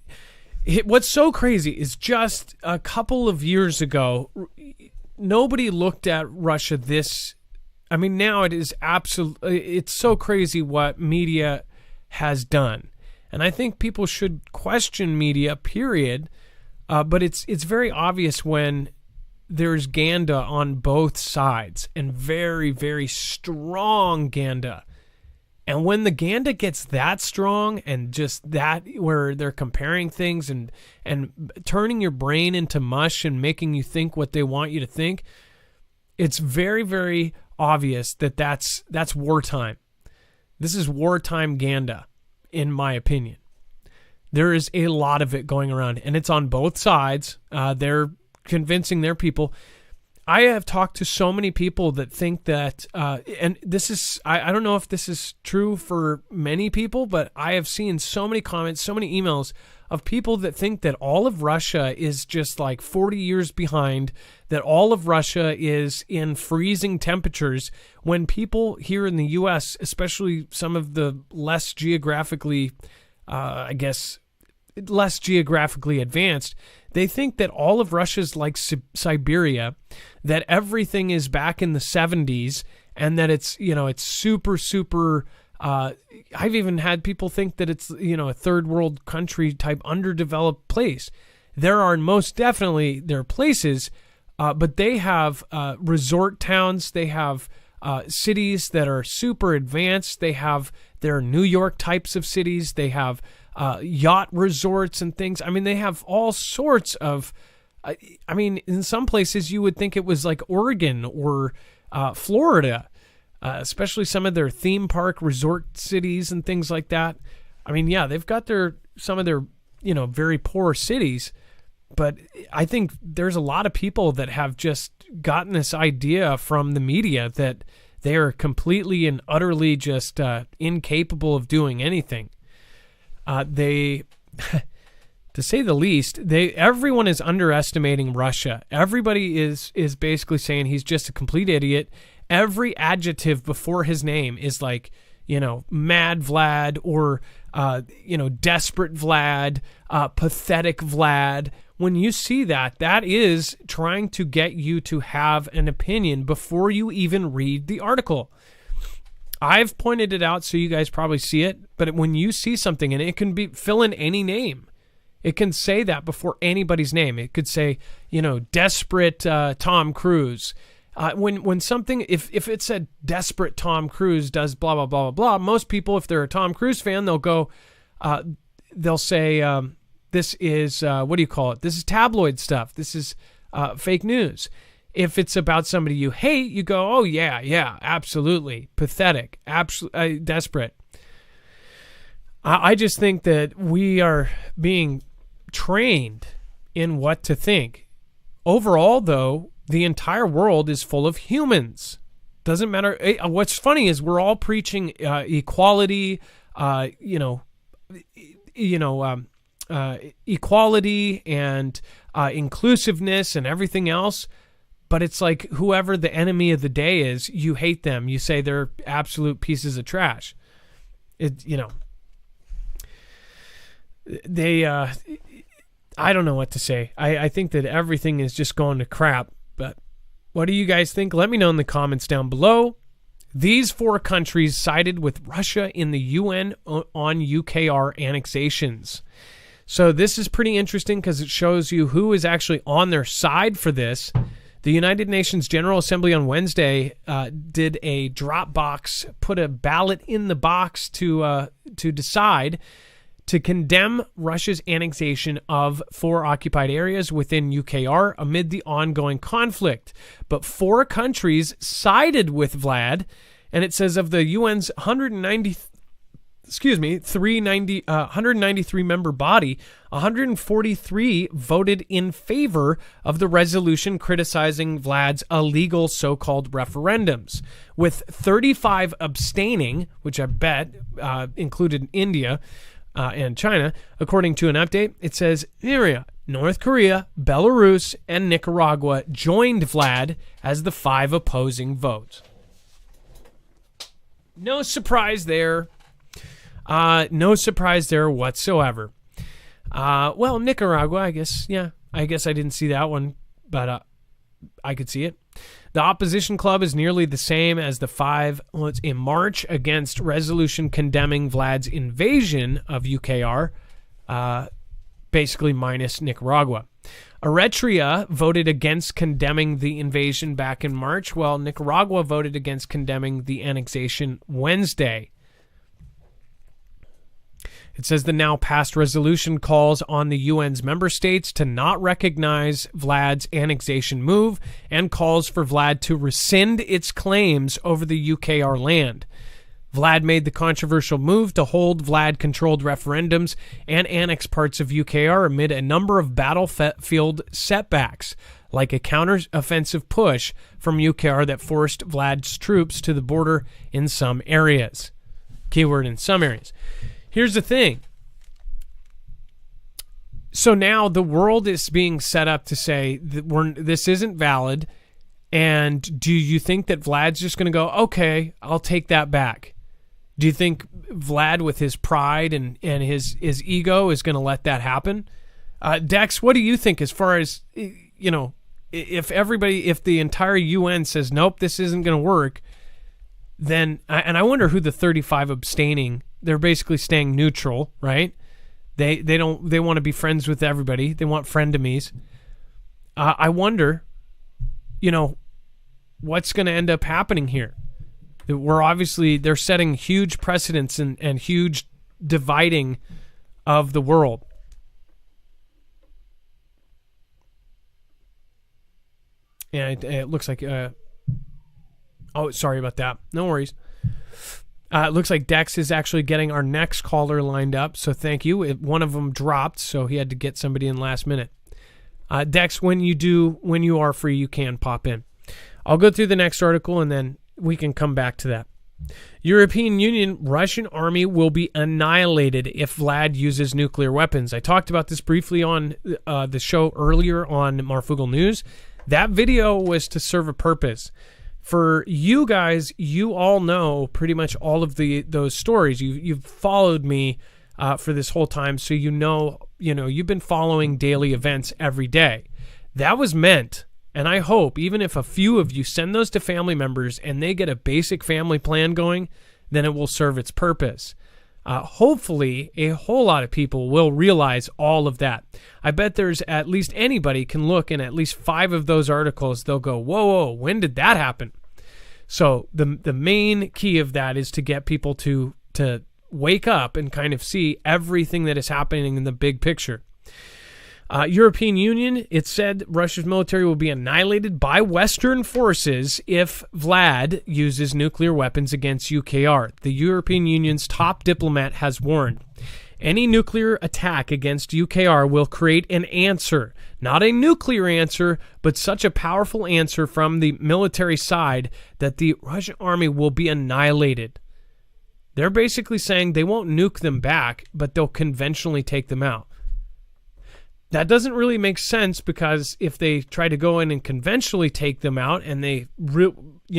What's so crazy is just a couple of years ago, nobody looked at Russia this. I mean, now it is it's so crazy what media has done. And I think people should question media, period. But it's very obvious when there's Ganda on both sides, and very, very strong Ganda. And when the Ganda gets that strong and just that where they're comparing things and turning your brain into mush and making you think what they want you to think, it's very, very obvious that that's wartime. This is wartime Ganda, in my opinion. There is a lot of it going around, and it's on both sides. They're convincing their people. I have talked to so many people that think that, and this is, I don't know if this is true for many people, but I have seen so many comments, so many emails of people that think that all of Russia is just like 40 years behind, that all of Russia is in freezing temperatures, when people here in the U.S., especially some of the less geographically, less geographically advanced, they think that all of Russia's like Siberia, that everything is back in the 70s, and that it's, it's super, super, I've even had people think that it's, a third world country type underdeveloped place. There are most definitely, there are places, but they have resort towns, they have cities that are super advanced, there are New York types of cities, they have yacht resorts and things. I mean, they have all sorts of, in some places you would think it was like Oregon or Florida, especially some of their theme park resort cities and things like that. I mean, yeah, they've got some of their, very poor cities, but I think there's a lot of people that have just gotten this idea from the media that they are completely and utterly just incapable of doing anything. To say the least, everyone is underestimating Russia. Everybody is basically saying he's just a complete idiot. Every adjective before his name is like, mad Vlad or, desperate Vlad, pathetic Vlad. When you see that, that is trying to get you to have an opinion before you even read the article. I've pointed it out so you guys probably see it, but when you see something, and it can fill in any name, it can say that before anybody's name. It could say, desperate Tom Cruise. When something, if it said desperate Tom Cruise does blah, blah, blah, blah, blah, most people, if they're a Tom Cruise fan, they'll go, they'll say, this is, what do you call it? This is tabloid stuff. This is fake news. If it's about somebody you hate, you go, oh, yeah, absolutely. Pathetic, absolutely desperate. I just think that we are being trained in what to think. Overall, though, the entire world is full of humans. Doesn't matter. What's funny is we're all preaching equality, equality and inclusiveness and everything else. But it's like whoever the enemy of the day is, you hate them. You say they're absolute pieces of trash. I don't know what to say. I think that everything is just going to crap. But what do you guys think? Let me know in the comments down below. These 4 countries sided with Russia in the UN on UKR annexations. So this is pretty interesting because it shows you who is actually on their side for this. The United Nations General Assembly on Wednesday did a drop box, put a ballot in the box to decide to condemn Russia's annexation of 4 occupied areas within UKR amid the ongoing conflict. But 4 countries sided with Vlad, and it says of the UN's 193 member body, 143 voted in favor of the resolution criticizing Vlad's illegal so-called referendums, with 35 abstaining, which I bet included India and China. According to an update, it says North Korea, Belarus, and Nicaragua joined Vlad as the 5 opposing votes. No surprise there. No surprise there whatsoever. Well, Nicaragua, I guess I didn't see that one, but I could see it. The opposition club is nearly the same as the 5 in March against resolution condemning Vlad's invasion of UKR, basically minus Nicaragua. Eritrea voted against condemning the invasion back in March, while Nicaragua voted against condemning the annexation Wednesday. It says the now passed resolution calls on the UN's member states to not recognize Vlad's annexation move and calls for Vlad to rescind its claims over the UKR land. Vlad made the controversial move to hold Vlad-controlled referendums and annex parts of UKR amid a number of battlefield setbacks, like a counter-offensive push from UKR that forced Vlad's troops to the border in some areas. Keyword in some areas. Here's the thing. So now the world is being set up to say that this isn't valid, and do you think that Vlad's just going to go, okay, I'll take that back? Do you think Vlad, with his pride and his ego, is going to let that happen? Dex, what do you think as far as, if the entire UN says, nope, this isn't going to work, then, and I wonder who the 35 abstaining, they're basically staying neutral, right? They want to be friends with everybody. They want frenemies. I wonder, what's going to end up happening here? They're setting huge precedents and huge dividing of the world. Yeah, it looks like, sorry about that. No worries. It looks like Dex is actually getting our next caller lined up, so thank you. One of them dropped, so he had to get somebody in last minute. Dex, when you are free, you can pop in. I'll go through the next article, and then we can come back to that. European Union, Russian army will be annihilated if Vlad uses nuclear weapons. I talked about this briefly on the show earlier on Marfoogle News. That video was to serve a purpose. For you guys, you all know pretty much all of those stories. You've followed me for this whole time, so you've been following daily events every day. That was meant, and I hope, even if a few of you send those to family members and they get a basic family plan going, then it will serve its purpose. Hopefully, a whole lot of people will realize all of that. I bet there's at least anybody can look in at least 5 of those articles. They'll go, whoa, when did that happen? So the main key of that is to get people to wake up and kind of see everything that is happening in the big picture. European Union, it said Russia's military will be annihilated by Western forces if Vlad uses nuclear weapons against UKR. The European Union's top diplomat has warned. Any nuclear attack against UKR will create an answer, not a nuclear answer, but such a powerful answer from the military side that the Russian army will be annihilated. They're basically saying they won't nuke them back, but they'll conventionally take them out. That doesn't really make sense, because if they try to go in and conventionally take them out and they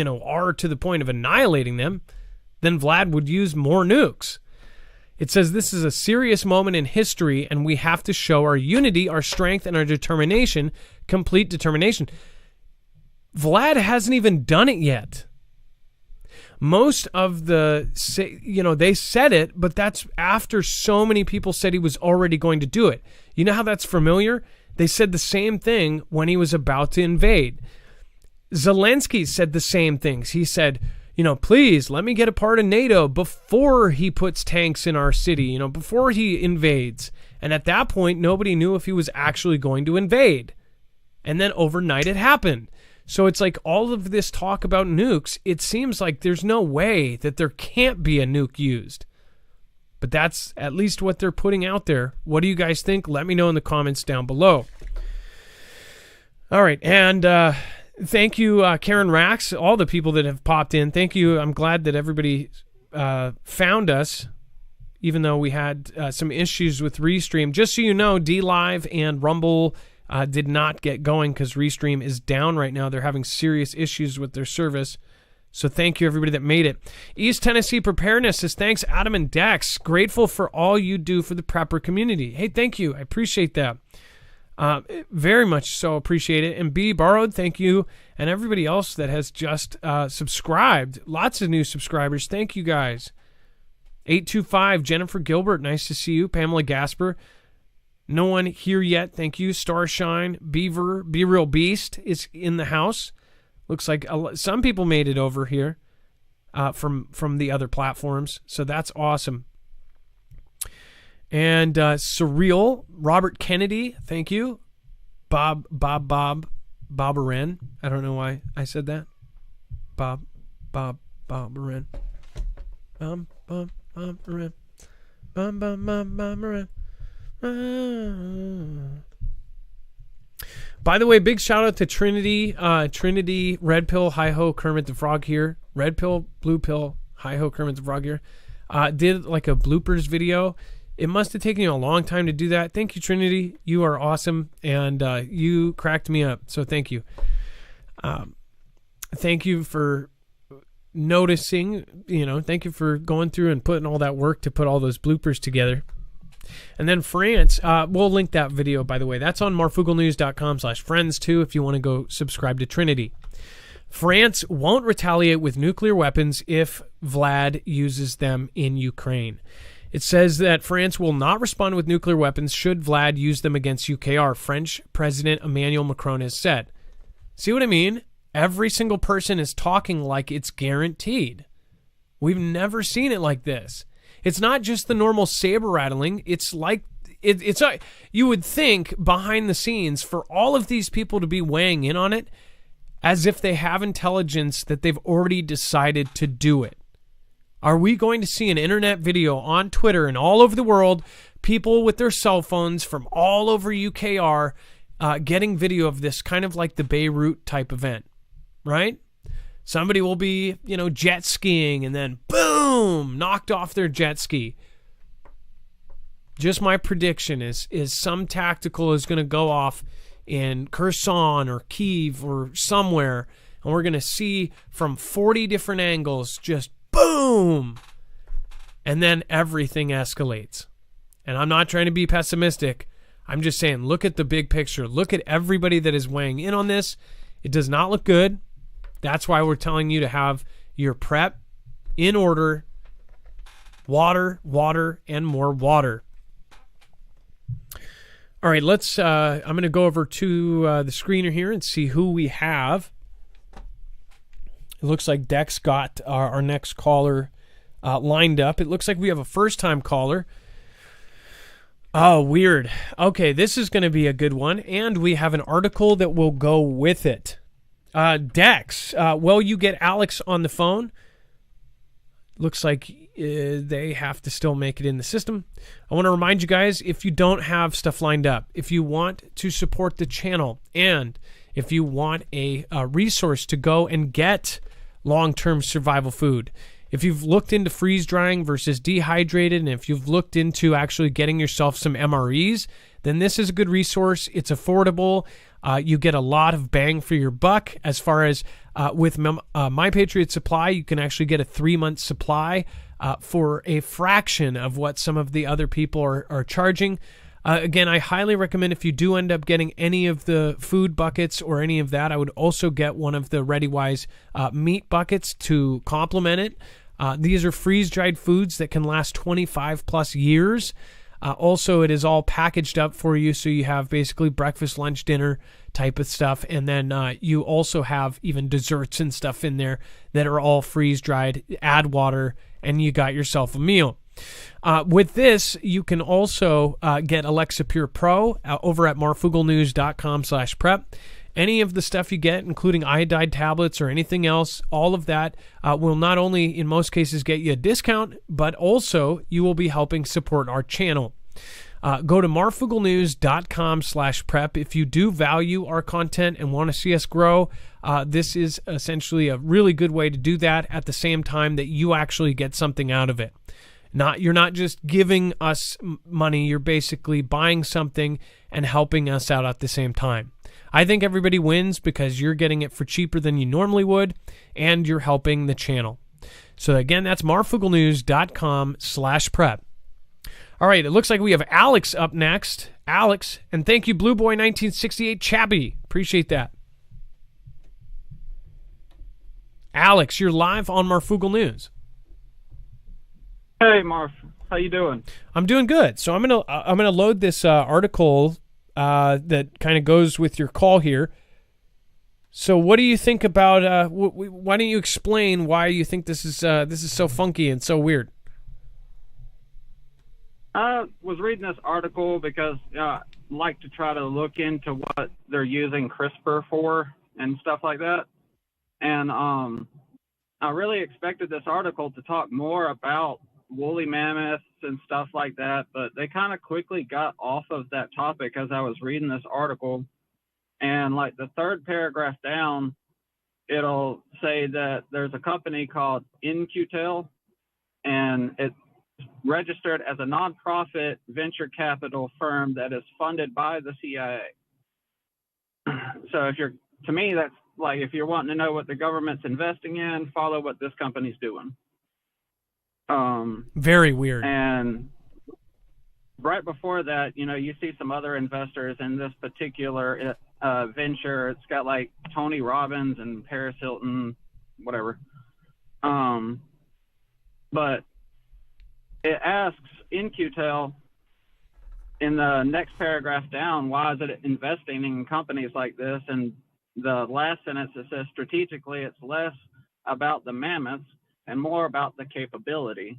are to the point of annihilating them, then Vlad would use more nukes. It says this is a serious moment in history, and we have to show our unity, our strength, and our determination, complete determination. Vlad hasn't even done it yet. Most of they said it, but that's after so many people said he was already going to do it. You know how that's familiar? They said the same thing when he was about to invade. Zelensky said the same things. He said, please let me get a part of NATO before he puts tanks in our city, before he invades. And at that point, nobody knew if he was actually going to invade. And then overnight it happened. So it's like all of this talk about nukes, it seems like there's no way that there can't be a nuke used. But that's at least what they're putting out there. What do you guys think? Let me know in the comments down below. All right, and thank you, Karen Rax, all the people that have popped in. Thank you. I'm glad that everybody found us, even though we had some issues with Restream. Just so you know, DLive and Rumble did not get going because Restream is down right now. They're having serious issues with their service. So thank you, everybody that made it. East Tennessee Preparedness says, thanks, Adam and Dex. Grateful for all you do for the prepper community. Hey, thank you. I appreciate that. Very much so appreciate it. And B. Borrowed, thank you. And everybody else that has just subscribed. Lots of new subscribers. Thank you, guys. 825, Jennifer Gilbert, nice to see you. Pamela Gasper. No one here yet, thank you. Starshine, Beaver, Be Real Beast is in the house. Looks like some people made it over here from the other platforms, so that's awesome. And Surreal, Robert Kennedy, thank you. Bob Aren. I don't know why I said that. Bob Aren. Aren. By the way, big shout out to Trinity, Red Pill, Hi Ho, Kermit the Frog here. Red Pill, Blue Pill, Hi Ho, Kermit the Frog here. Did like a bloopers video. It must have taken you a long time to do that. Thank you, Trinity. You are awesome, and you cracked me up. So thank you. Thank you for noticing. Thank you for going through and putting all that work to put all those bloopers together. And then France, we'll link that video, by the way. That's on marfooglenews.com/friends, too, if you want to go subscribe to Trinity. France won't retaliate with nuclear weapons if Vlad uses them in Ukraine. It says that France will not respond with nuclear weapons should Vlad use them against UKR, French President Emmanuel Macron has said. See what I mean? Every single person is talking like it's guaranteed. We've never seen it like this. It's not just the normal saber rattling. It's like you would think behind the scenes for all of these people to be weighing in on it as if they have intelligence that they've already decided to do it. Are we going to see an internet video on Twitter and all over the world, people with their cell phones from all over UKR getting video of this, kind of like the Beirut type event, right? Somebody will be, jet skiing and then boom, knocked off their jet ski. Just my prediction is some tactical is going to go off in Kherson or Kyiv or somewhere, and we're going to see from 40 different angles just boom, and then everything escalates. And I'm not trying to be pessimistic. I'm just saying, look at the big picture. Look at everybody that is weighing in on this. It does not look good. That's why we're telling you to have your prep in order. Water, and more water. All right, let's. I'm going to go over to the screener here and see who we have. It looks like Dex got our next caller lined up. It looks like we have a first-time caller. Oh, weird. Okay, this is going to be a good one, and we have an article that will go with it. Dex, well, you get Alex on the phone. Looks like they have to still make it in the system. I want to remind you guys, if you don't have stuff lined up, if you want to support the channel, and if you want a resource to go and get long-term survival food, if you've looked into freeze drying versus dehydrated, and if you've looked into actually getting yourself some MREs, then this is a good resource. It's affordable. You get a lot of bang for your buck. As far as with My Patriot Supply, you can actually get a 3-month supply for a fraction of what some of the other people are charging. Again, I highly recommend, if you do end up getting any of the food buckets or any of that, I would also get one of the ReadyWise meat buckets to complement it. These are freeze-dried foods that can last 25 plus years. Also, it is all packaged up for you, so you have basically breakfast, lunch, dinner type of stuff, and then you also have even desserts and stuff in there that are all freeze-dried. Add water, and you got yourself a meal. With this, you can also get Alexa Pure Pro over at marfooglenews.com/prep. Any of the stuff you get, including iodide tablets or anything else, all of that will not only, in most cases, get you a discount, but also you will be helping support our channel. Go to marfooglenews.com/prep. If you do value our content and want to see us grow, this is essentially a really good way to do that at the same time that you actually get something out of it. You're not just giving us money, you're basically buying something and helping us out at the same time. I think everybody wins because you're getting it for cheaper than you normally would, and you're helping the channel. So again, that's marfooglenews.com/prep. All right, it looks like we have Alex up next. Alex, and thank you, Blue Boy 1968 Chabby. Appreciate that. Alex, you're live on Marfoogle News. Hey, Marf. How you doing? I'm doing good. So I'm gonna load this article that kind of goes with your call here. So what do you think about? Why don't you explain why you think this is so funky and so weird? I was reading this article because I like to try to look into what they're using CRISPR for and stuff like that. And I really expected this article to talk more about woolly mammoths and stuff like that, but they kind of quickly got off of that topic as I was reading this article. And like the third paragraph down, it'll say that there's a company called Untitled, and it's registered as a nonprofit venture capital firm that is funded by the CIA. So to me, that's like, if you're wanting to know what the government's investing in, follow what this company's doing. Very weird. And right before that, you see some other investors in this particular venture. It's got like Tony Robbins and Paris Hilton, whatever. But it asks Untitled in the next paragraph down, why is it investing in companies like this? And the last sentence, it says, strategically, it's less about the mammoths and more about the capability.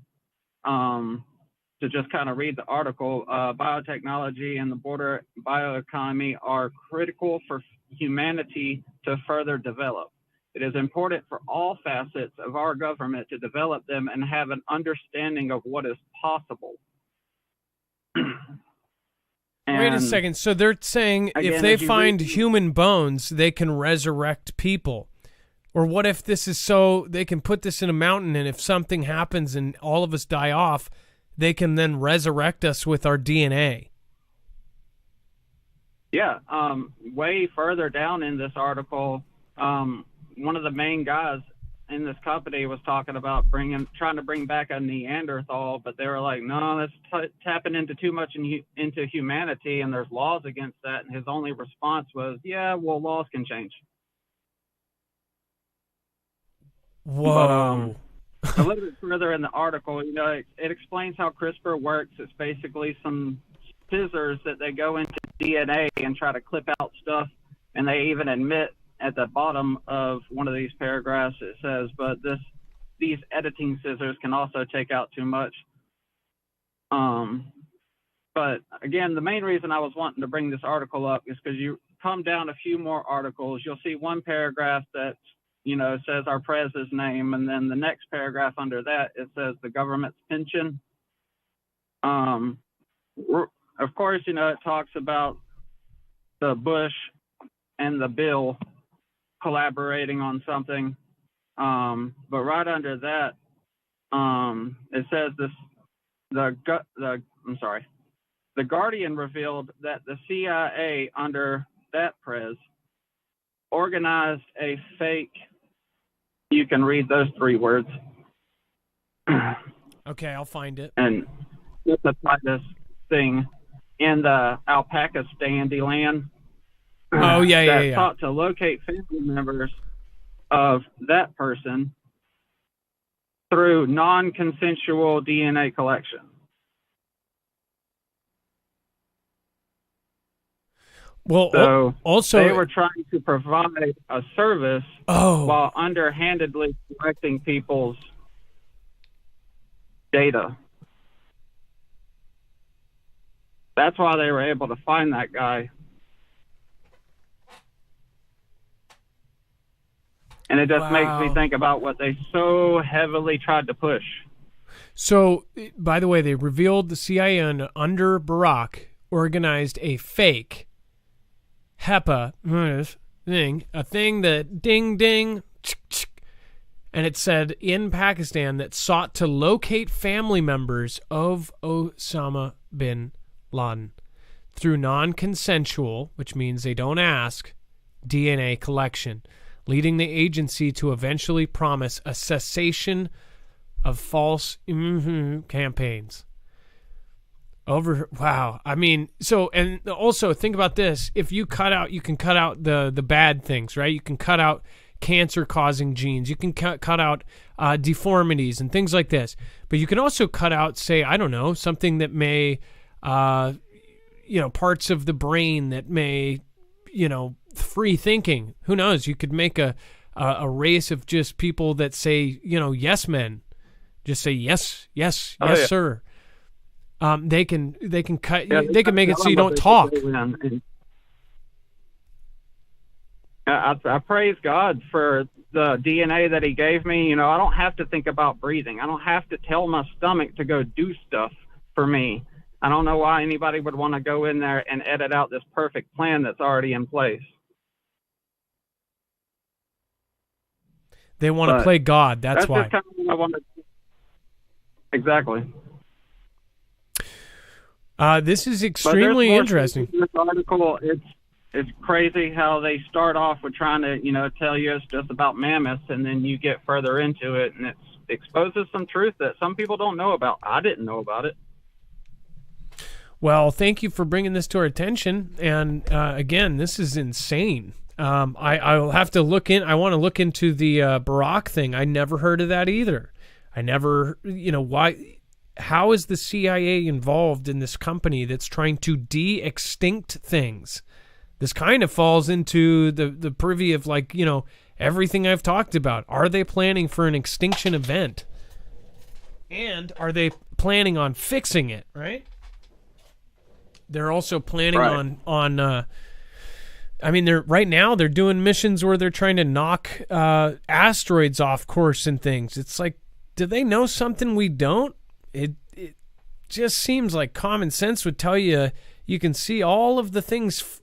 To just kind of read the article, biotechnology and the border bioeconomy are critical for humanity to further develop. It is important for all facets of our government to develop them and have an understanding of what is possible. Wait a second. So they're saying if they find human bones, they can resurrect people. Or what if this is so they can put this in a mountain, and if something happens and all of us die off, they can then resurrect us with our DNA? Yeah. Way further down in this article, one of the main guys in this company was talking about trying to bring back a Neanderthal, but they were like, no, that's tapping into too much into humanity, and there's laws against that. And his only response was, yeah, well, laws can change. Whoa. But, a little bit further in the article, it explains how CRISPR works. It's basically some scissors that they go into DNA and try to clip out stuff, and they even admit at the bottom of one of these paragraphs, it says, but these editing scissors can also take out too much. But again, the main reason I was wanting to bring this article up is because you come down a few more articles, you'll see one paragraph that, says our president's name, and then the next paragraph under that, it says the government's pension. Of course, it talks about the Bush and the Bill collaborating on something. But right under that, it says the Guardian revealed that the CIA under that prez organized a fake. You can read those 3 words. Okay, I'll find it. And this thing in the alpaca standy land. Oh, yeah. Sought to locate family members of that person through non-consensual DNA collection. Well, so also they were trying to provide a service while underhandedly collecting people's data. That's why they were able to find that guy. And it just makes me think about what they so heavily tried to push. So, by the way, they revealed the CIA under Barack organized a fake HEPA thing, a thing that ding, ding, and it said in Pakistan that sought to locate family members of Osama bin Laden through non-consensual, which means they don't ask, DNA collection, leading the agency to eventually promise a cessation of false campaigns. Wow. I mean, so, and also think about this. If you can cut out the bad things, right? You can cut out cancer-causing genes. You can cut out deformities and things like this. But you can also cut out, say, I don't know, something that may, parts of the brain that may, free thinking. Who knows? You could make a race of just people that say, yes men. Just say yes, sir. They can cut. They can make it so you don't talk. I praise God for the DNA that He gave me. I don't have to think about breathing. I don't have to tell my stomach to go do stuff for me. I don't know why anybody would want to go in there and edit out this perfect plan that's already in place. They want to play God. That's why. Just kind of what I wanted. Exactly. This is extremely interesting. This article, it's crazy how they start off with trying to, tell you it's just about mammoths, and then you get further into it, and it exposes some truth that some people don't know about. I didn't know about it. Well, thank you for bringing this to our attention. And again, this is insane. I'll have to look in. I want to look into the Barack thing. I never heard of that either. I never, why. How is the CIA involved in this company that's trying to de-extinct things? This kind of falls into the privy of, everything I've talked about. Are they planning for an extinction event? And are they planning on fixing it, right? They're also planning on right now they're doing missions where they're trying to knock asteroids off course and things. It's like, do they know something we don't? It just seems like common sense would tell you can see all of the things,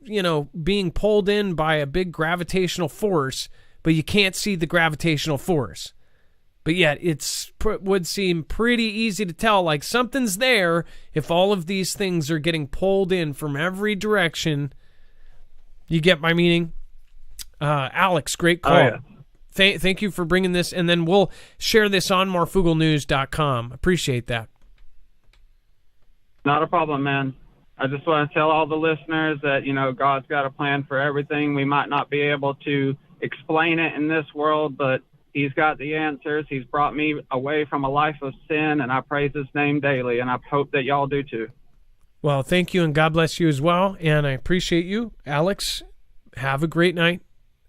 being pulled in by a big gravitational force, but you can't see the gravitational force. But yet would seem pretty easy to tell, like something's there if all of these things are getting pulled in from every direction. You get my meaning? Alex, great call. Oh, yeah. Thank you for bringing this, and then we'll share this on marfooglenews.com. Appreciate that. Not a problem, man. I just want to tell all the listeners that, God's got a plan for everything. We might not be able to explain it in this world, but He's got the answers. He's brought me away from a life of sin, and I praise His name daily, and I hope that y'all do too. Well, thank you, and God bless you as well, and I appreciate you. Alex, have a great night.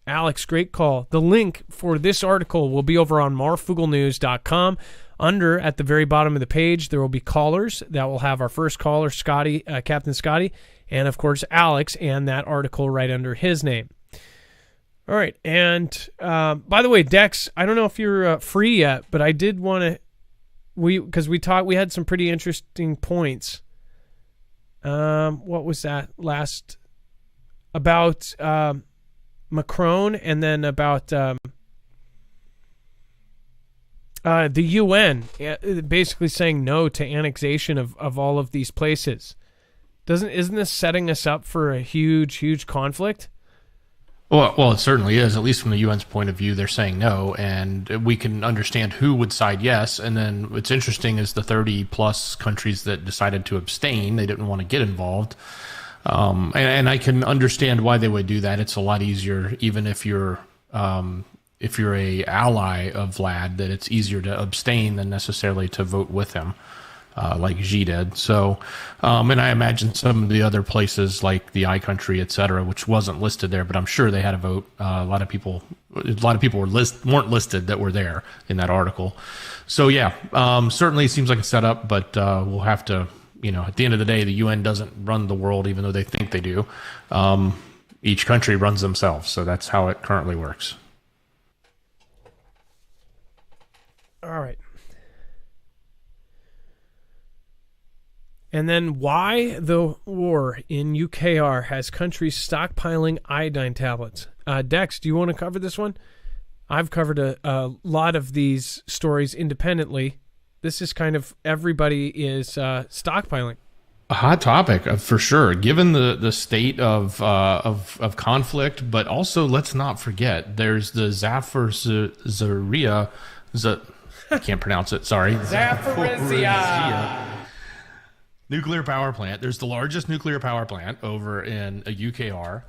Alex, great call. The link for this article will be over on marfooglenews.com Under, at the very bottom of the page, there will be callers. That will have our first caller, Scotty, Captain Scotty, and, of course, Alex, and that article right under his name. All right, and by the way, Dex, I don't know if you're free yet, but I did want to, because we had some pretty interesting points. What was that last, about Macron, and then about the UN basically saying no to annexation of all of these places. Isn't this setting us up for a huge conflict? Well, it certainly is. At least from the UN's point of view, they're saying no, and we can understand who would side yes. And then what's interesting is the 30-plus countries that decided to abstain. They didn't want to get involved. And I can understand why they would do that. It's a lot easier, even if you're a ally of Vlad, that it's easier to abstain than necessarily to vote with him. Like Xi did. So, and I imagine some of the other places like the iCountry, et cetera, which wasn't listed there, but I'm sure they had a vote. A lot of people weren't listed that were there in that article. So yeah, certainly seems like a setup, but we'll have to, at the end of the day, the UN doesn't run the world, even though they think they do. Each country runs themselves. So that's how it currently works. All right. And then why the war in UKR has countries stockpiling iodine tablets. Dex, do you want to cover this one? I've covered a lot of these stories independently. This is kind of everybody is stockpiling. A hot topic for sure, given the state of conflict. But also, let's not forget, there's the Zaporizhzhia. I can't pronounce it. Sorry, Zaporizhzhia. Nuclear power plant. There's the largest nuclear power plant over in a UKR.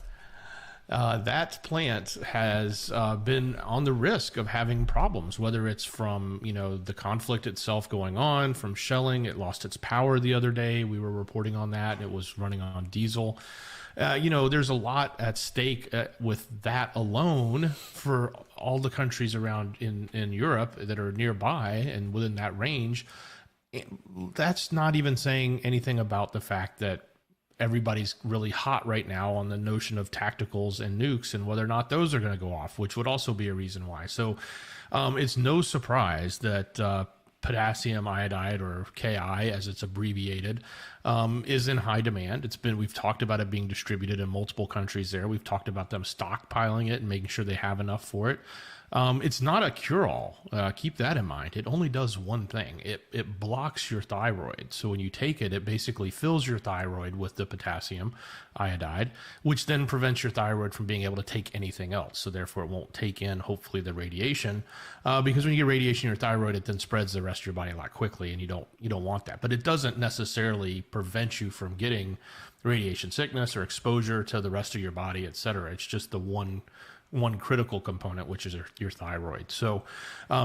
That plant has been on the risk of having problems, whether it's from the conflict itself going on, from shelling. It lost its power the other day. We were reporting on that. It was running on diesel. There's a lot at stake with that alone for all the countries around in Europe that are nearby and within that range. That's not even saying anything about the fact that everybody's really hot right now on the notion of tacticals and nukes and whether or not those are going to go off, which would also be a reason why. So it's no surprise that potassium iodide, or Ki as it's abbreviated, is in high demand. We've talked about it being distributed in multiple countries there. We've talked about them stockpiling it and making sure they have enough for it. It's not a cure-all. Keep that in mind. It only does one thing. It blocks your thyroid. So when you take it, it basically fills your thyroid with the potassium iodide, which then prevents your thyroid from being able to take anything else. So therefore, it won't take in, hopefully, the radiation. Because when you get radiation in your thyroid, it then spreads the rest of your body a lot quickly, and you don't want that. But it doesn't necessarily prevent you from getting radiation sickness or exposure to the rest of your body, et cetera. It's just the one critical component, which is your thyroid. So,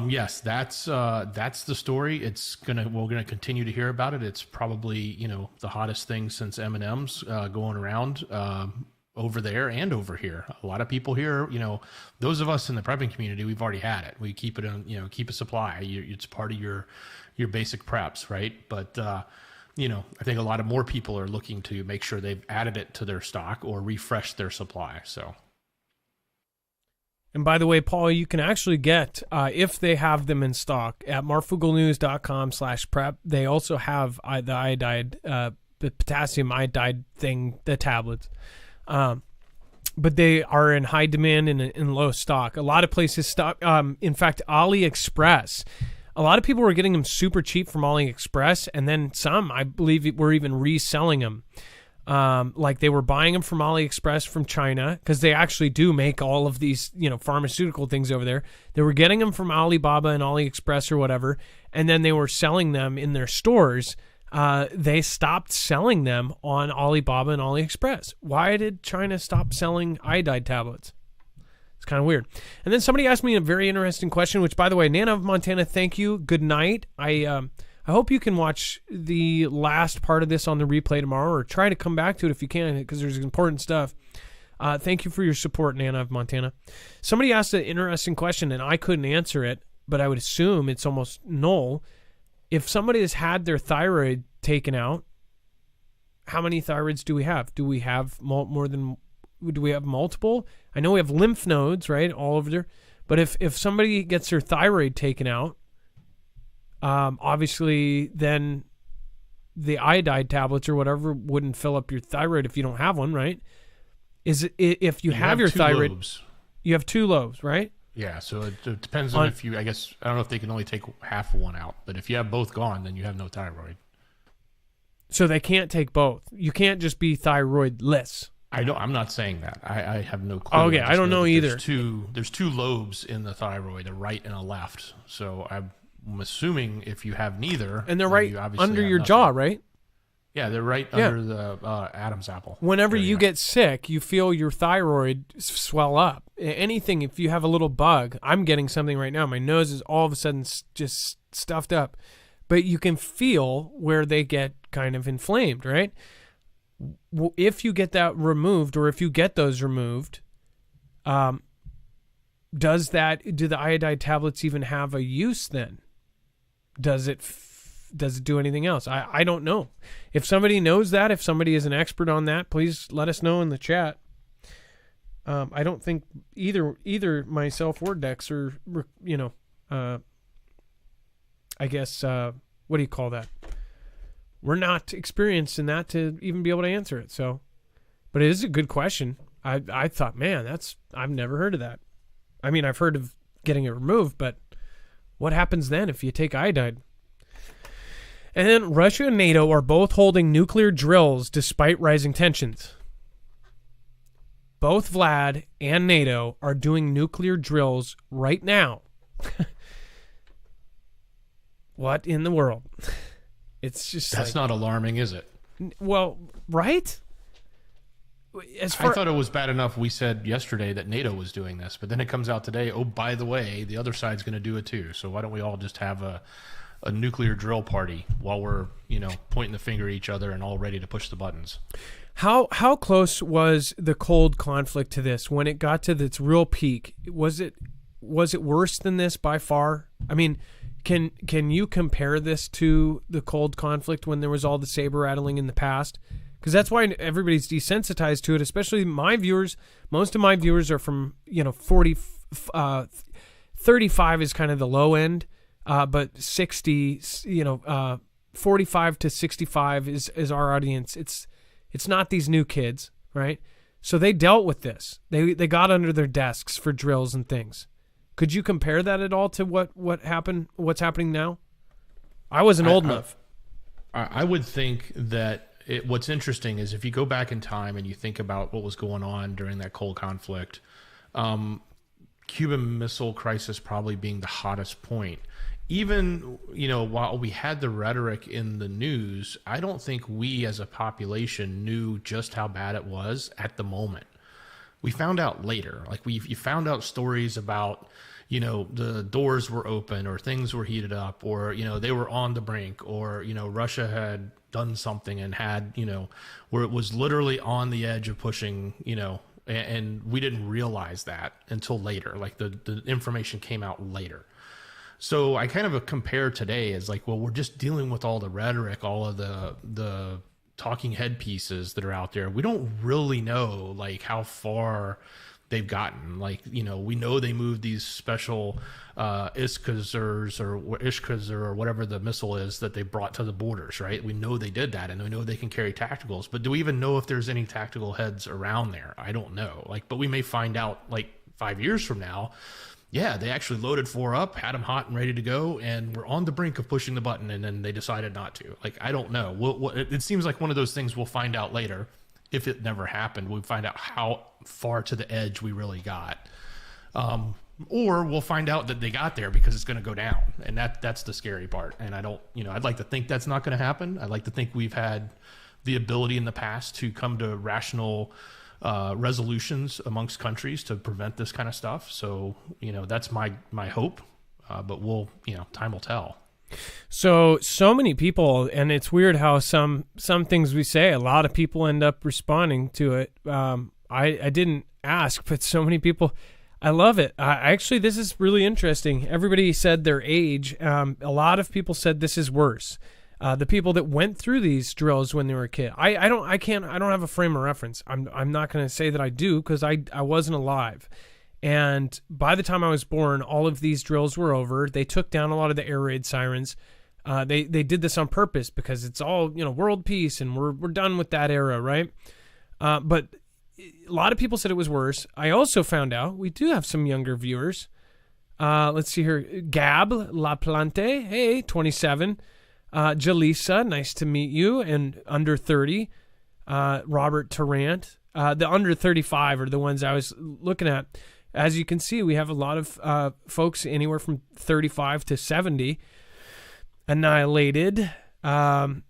yes, that's the story. We're gonna continue to hear about it. It's probably the hottest thing since M&Ms going around over there and over here. A lot of people here, those of us in the prepping community, we've already had it. We keep it in, keep a supply. It's part of your basic preps, right? But I think a lot of more people are looking to make sure they've added it to their stock or refreshed their supply. So. And by the way, Paul, you can actually get, if they have them in stock, at marfooglenews.com/prep. They also have the iodide, the potassium iodide thing, the tablets. But they are in high demand and in low stock. A lot of places stock. In fact, AliExpress. A lot of people were getting them super cheap from AliExpress, and then some, I believe, were even reselling them. Like they were buying them from AliExpress from China, because they actually do make all of these, pharmaceutical things over there. They were getting them from Alibaba and AliExpress or whatever, and then they were selling them in their stores. They stopped selling them on Alibaba and AliExpress. Why did China stop selling iodide tablets? It's kind of weird. And then somebody asked me a very interesting question, which, by the way, Nana of Montana, thank you. Good night. I hope you can watch the last part of this on the replay tomorrow, or try to come back to it if you can, because there's important stuff. Thank you for your support, Nana of Montana. Somebody asked an interesting question, and I couldn't answer it, but I would assume it's almost null. If somebody has had their thyroid taken out, how many thyroids do we have? Do we have more than? Do we have multiple? I know we have lymph nodes, right, all over there. But if somebody gets their thyroid taken out, obviously then the iodide tablets or whatever wouldn't fill up your thyroid if you don't have one, right? If you have your thyroid, lobes. You have 2 lobes, right? Yeah, so it depends on if you, I guess, I don't know if they can only take half of one out, but if you have both gone, then you have no thyroid. So they can't take both. You can't just be thyroidless. I'm not saying that. I have no clue. Okay, I don't know either. There's 2 lobes in the thyroid, a right and a left. So I'm assuming if you have neither, and they're right under your jaw, right? Yeah, they're right under the Adam's apple. Whenever you get sick, you feel your thyroid swell up. Anything, if you have a little bug, I'm getting something right now. My nose is all of a sudden just stuffed up, but you can feel where they get kind of inflamed, right? If you get that removed, or if you get those removed, do the iodide tablets even have a use then? Does it do anything else? I don't know. If somebody knows that, if somebody is an expert on that, please let us know in the chat. I don't think either myself or Dex are, I guess, what do you call that? We're not experienced in that to even be able to answer it. So, but it is a good question. I thought, man, I've never heard of that. I mean, I've heard of getting it removed, but what happens then if you take iodide? And then Russia and NATO are both holding nuclear drills despite rising tensions. Both Vlad and NATO are doing nuclear drills right now. What in the world? It's just that's not alarming, is it? Well, right? I thought it was bad enough we said yesterday that NATO was doing this, but then it comes out today, oh, by the way, the other side's going to do it too. So why don't we all just have a nuclear drill party while we're, pointing the finger at each other and all ready to push the buttons? How close was the cold conflict to this when it got to its real peak? Was it worse than this by far? I mean, can you compare this to the cold conflict when there was all the saber rattling in the past? Because that's why everybody's desensitized to it, especially my viewers. Most of my viewers are from 35 is kind of the low end, but 60, 45 to 65 is our audience. It's not these new kids, right? So they dealt with this. They got under their desks for drills and things. Could you compare that at all to what happened? What's happening now? I wasn't old enough. I would think that what's interesting is if you go back in time and you think about what was going on during that cold conflict, Cuban Missile Crisis probably being the hottest point. Even, while we had the rhetoric in the news, I don't think we as a population knew just how bad it was at the moment. We found out later. Like you found out stories about, the doors were open or things were heated up or, they were on the brink or, Russia had done something and had, where it was literally on the edge of pushing, and we didn't realize that until later. Like the information came out later. So I kind of compare today as like, well, we're just dealing with all the rhetoric, all of the talking head pieces that are out there. We don't really know like how far they've gotten. Like, we know they moved these special Iskazers or Ishkazer or whatever the missile is that they brought to the borders, right? We know they did that and we know they can carry tacticals, but do we even know if there's any tactical heads around there? I don't know. But we may find out like 5 years from now. Yeah, they actually loaded 4 up, had them hot and ready to go, and we're on the brink of pushing the button, and then they decided not to. I don't know. It seems like one of those things we'll find out later. If it never happened, we'll find out how far to the edge we really got. Or we'll find out that they got there because it's going to go down, and that's the scary part. And I don't, I'd like to think that's not going to happen. I'd like to think we've had the ability in the past to come to rational resolutions amongst countries to prevent this kind of stuff. So, that's my hope, but time will tell. So many people, and it's weird how some things we say, a lot of people end up responding to it. I didn't ask, but so many people, I love it. Actually, this is really interesting. Everybody said their age. A lot of people said this is worse. The people that went through these drills when they were a kid. I don't have a frame of reference. I'm not going to say that I do because I wasn't alive. And by the time I was born, all of these drills were over. They took down a lot of the air raid sirens. They did this on purpose because it's all, world peace and we're done with that era, right? But a lot of people said it was worse. I also found out we do have some younger viewers. Let's see here. Gab LaPlante, hey, 27. Jalisa, nice to meet you. And under 30. Robert Tarrant. The under 35 are the ones I was looking at. As you can see, we have a lot of folks anywhere from 35 to 70 annihilated. But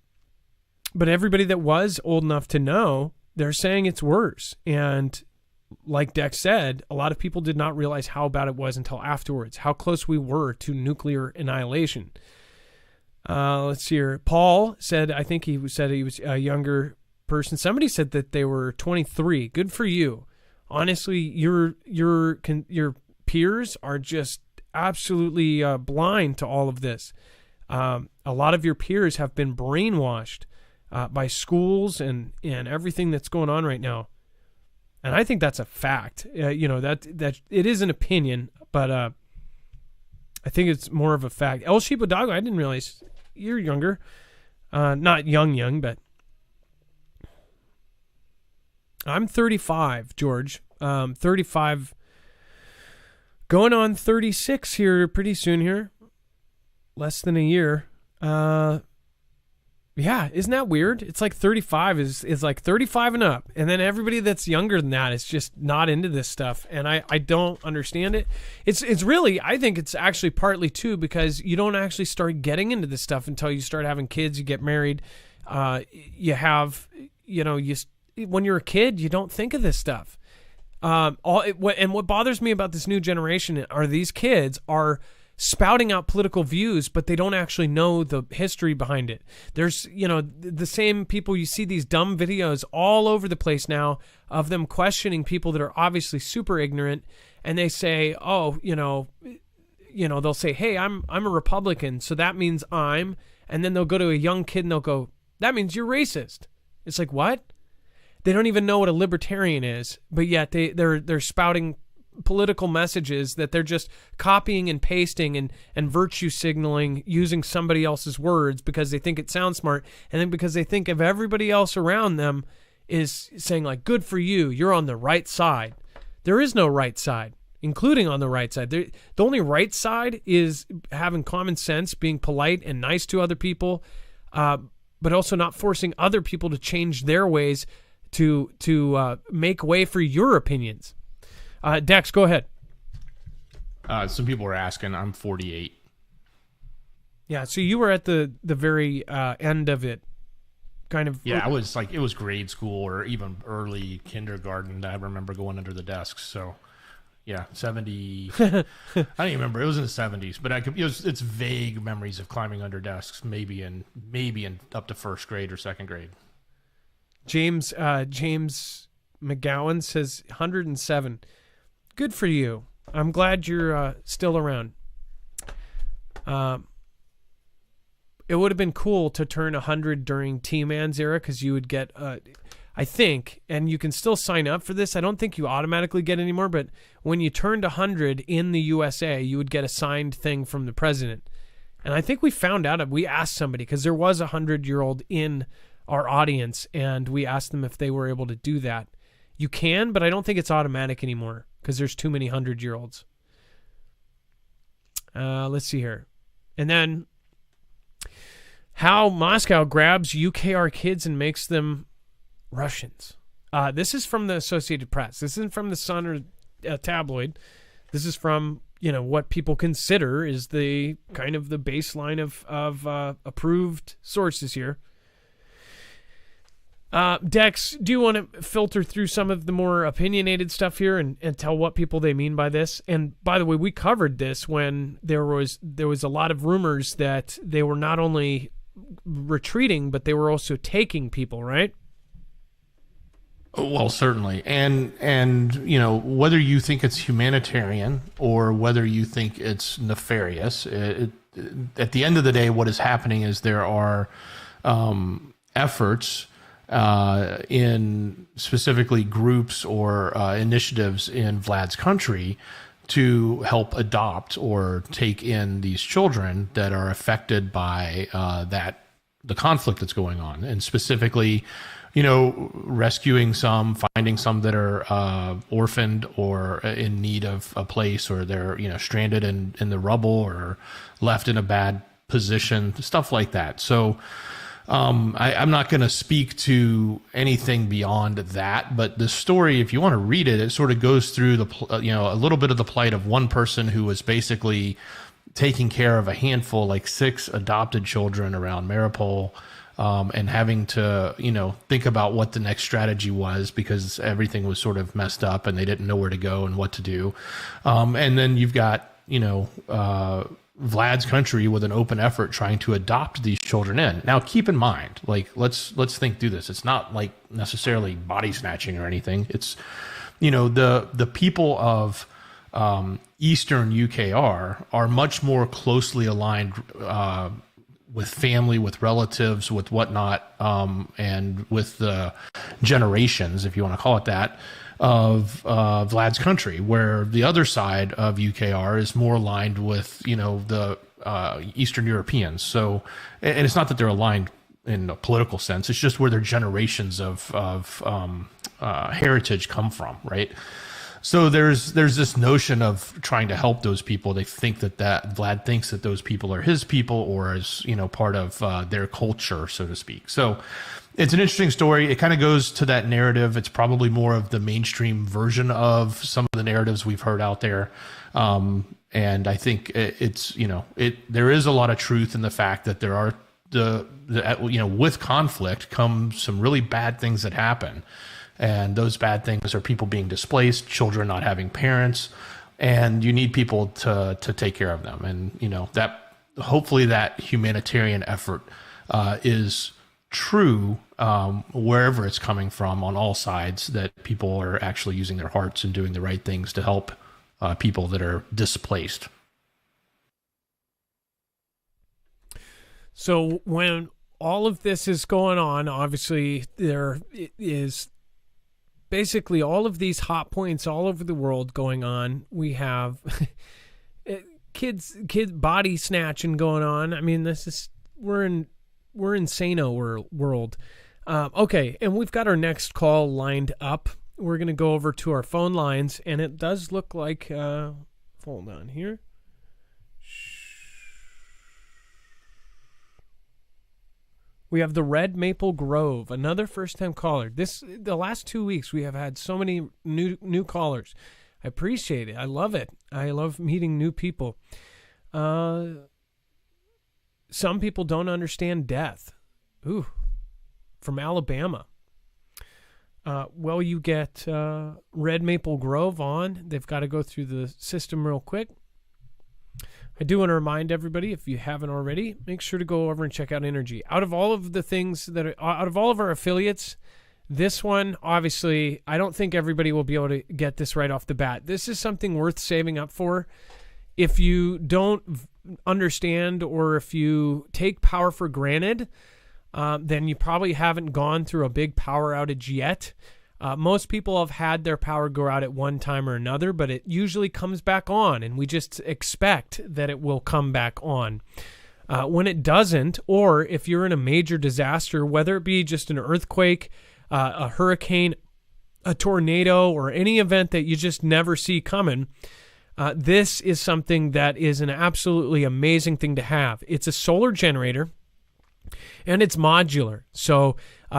everybody that was old enough to know, they're saying it's worse. And like Dex said, a lot of people did not realize how bad it was until afterwards, how close we were to nuclear annihilation. Let's see here. Paul said, I think he said he was a younger person. Somebody said that they were 23. Good for you. Honestly, your peers are just absolutely blind to all of this. A lot of your peers have been brainwashed by schools and everything that's going on right now. And I think that's a fact. That it is an opinion, but I think it's more of a fact. El Sheepodago, I didn't realize you're younger. Not young, but I'm 35, George. 35, going on 36 here pretty soon here. Less than a year. Yeah, isn't that weird? It's like 35 is like 35 and up. And then everybody that's younger than that is just not into this stuff. And I don't understand it. It's really, I think it's actually partly too because you don't actually start getting into this stuff until you start having kids, you get married. You have, when you're a kid, you don't think of this stuff. And what bothers me about this new generation are these kids are spouting out political views, but they don't actually know the history behind it. There's, the same people, you see these dumb videos all over the place now of them questioning people that are obviously super ignorant, and they say, they'll say, hey, I'm a Republican, so that means and then they'll go to a young kid and they'll go, that means you're racist. It's like, what? They don't even know what a libertarian is, but yet they're spouting political messages that they're just copying and pasting and virtue signaling using somebody else's words because they think it sounds smart, and then because they think of everybody else around them is saying like, good for you, you're on the right side. There is no right side, including on the right side. The only right side is having common sense, being polite and nice to other people, but also not forcing other people to change their ways to make way for your opinions. Dex, go ahead. Some people were asking. I'm 48. Yeah, so you were at the very end of it, kind of. Yeah, I was like, it was grade school or even early kindergarten. I remember going under the desks. So, yeah, 70. I don't even remember. It was in the 70s, but it's vague memories of climbing under desks, maybe in up to first grade or second grade. James McGowan says 107. Good for you. I'm glad you're still around. It would have been cool to turn 100 during T-Man's era because you would get, I think, and you can still sign up for this. I don't think you automatically get anymore, but when you turned 100 in the USA, you would get a signed thing from the president. And I think we found out, we asked somebody because there was a 100-year-old in our audience, and we asked them if they were able to do that. You can, but I don't think it's automatic anymore because there's too many 100-year-olds. Let's see here. And then how Moscow grabs UKR kids and makes them Russians. This is from the Associated Press. This isn't from the Sun or tabloid. This is from, what people consider is the kind of the baseline of approved sources here. Dex, do you want to filter through some of the more opinionated stuff here and tell what people they mean by this? And by the way, we covered this when there was a lot of rumors that they were not only retreating, but they were also taking people, right? Well, certainly. And you know, whether you think it's humanitarian or whether you think it's nefarious, at the end of the day, what is happening is there are efforts in specifically groups or initiatives in Vlad's country to help adopt or take in these children that are affected by the conflict that's going on, and specifically, you know, rescuing some, finding some that are orphaned or in need of a place, or they're, you know, stranded in the rubble or left in a bad position, stuff like that. So I'm not going to speak to anything beyond that, but the story, if you want to read it, it sort of goes through a little bit of the plight of one person who was basically taking care of a handful, like 6 adopted children around Marfoogle, and having to, you know, think about what the next strategy was because everything was sort of messed up and they didn't know where to go and what to do. And then you've got, you know, Vlad's country with an open effort trying to adopt these children in. Now, keep in mind, like, let's think through this. It's not like necessarily body snatching or anything. It's, you know, the people of Eastern UKR are much more closely aligned with family, with relatives, with whatnot, and with the generations, if you want to call it that, of Vlad's country, where the other side of UKR is more aligned with, you know, the Eastern Europeans. So, and it's not that they're aligned in a political sense; it's just where their generations of heritage come from, right? So there's this notion of trying to help those people. They think that Vlad thinks that those people are his people, or is, you know, part of their culture, so to speak. So it's an interesting story. It kind of goes to that narrative. It's probably more of the mainstream version of some of the narratives we've heard out there. And I think it's, you know, there is a lot of truth in the fact that there are you know, with conflict comes some really bad things that happen. And those bad things are people being displaced, children not having parents, and you need people to take care of them. And, you know, that hopefully that humanitarian effort is true wherever it's coming from on all sides, that people are actually using their hearts and doing the right things to help people that are displaced. So when all of this is going on, obviously there is basically all of these hot points all over the world going on. We have kids body snatching going on. I mean, we're in insano world. Okay, and we've got our next call lined up. We're going to go over to our phone lines, and it does look like hold on here. We have the Red Maple Grove, another first-time caller. The last 2 weeks, we have had so many new callers. I appreciate it. I love it. I love meeting new people. Some people don't understand death. Ooh, from Alabama. Well, you get Red Maple Grove on. They've got to go through the system real quick. I do want to remind everybody, if you haven't already, make sure to go over and check out Energy. Out of all of the things that are, out of all of our affiliates, this one, obviously, I don't think everybody will be able to get this right off the bat. This is something worth saving up for. If you don't understand, or if you take power for granted, then you probably haven't gone through a big power outage yet. Most people have had their power go out at one time or another, but it usually comes back on, and we just expect that it will come back on. When it doesn't, or if you're in a major disaster, whether it be just an earthquake, a hurricane, a tornado, or any event that you just never see coming, this is something that is an absolutely amazing thing to have. It's a solar generator, and it's modular. So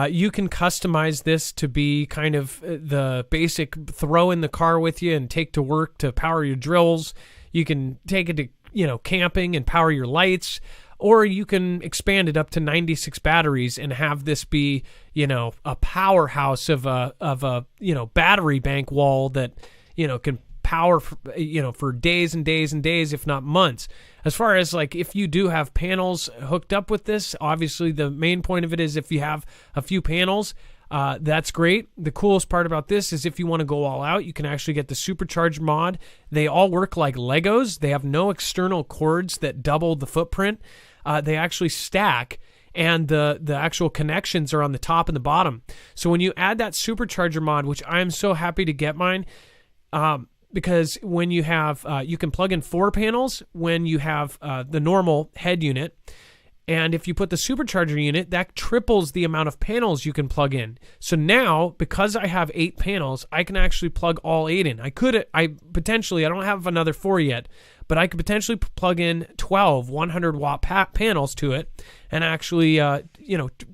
you can customize this to be kind of the basic throw in the car with you and take to work to power your drills. You can take it to, you know, camping and power your lights, or you can expand it up to 96 batteries and have this be, you know, a powerhouse of a you know, battery bank wall that, you know, can power for, you know, for days and days and days, if not months. As far as, like, if you do have panels hooked up with this, obviously the main point of it is if you have a few panels, That's great. The coolest part about this is if you want to go all out, you can actually get the supercharged mod. They all work like Legos. They have no external cords that double the footprint. They actually stack, and the actual connections are on the top and the bottom. So when you add that supercharger mod, which I am so happy to get mine, because when you have, you can plug in 4 panels when you have the normal head unit. And if you put the supercharger unit, that triples the amount of panels you can plug in. So now, because I have 8 panels, I can actually plug all 8 in. I don't have another 4 yet, but I could potentially plug in 12 100-watt panels to it and actually,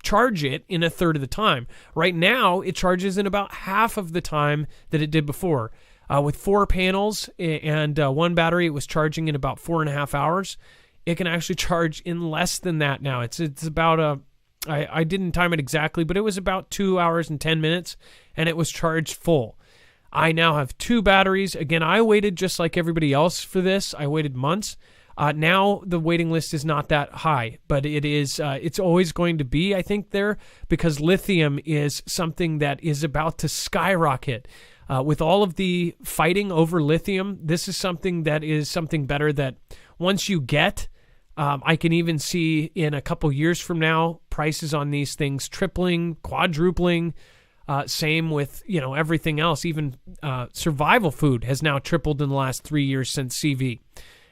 charge it in a third of the time. Right now, it charges in about half of the time that it did before. With 4 panels and 1 battery, it was charging in about 4.5 hours. It can actually charge in less than that now. It's about I didn't time it exactly, but it was about 2 hours and 10 minutes, and it was charged full. I now have 2 batteries. Again, I waited just like everybody else for this. I waited months. Now the waiting list is not that high, but it is. It's always going to be, I think, there, because lithium is something that is about to skyrocket. With all of the fighting over lithium, this is something that is something better that once you get, I can even see in a couple years from now, prices on these things tripling, quadrupling. Same with, everything else. Even survival food has now tripled in the last 3 years since CV.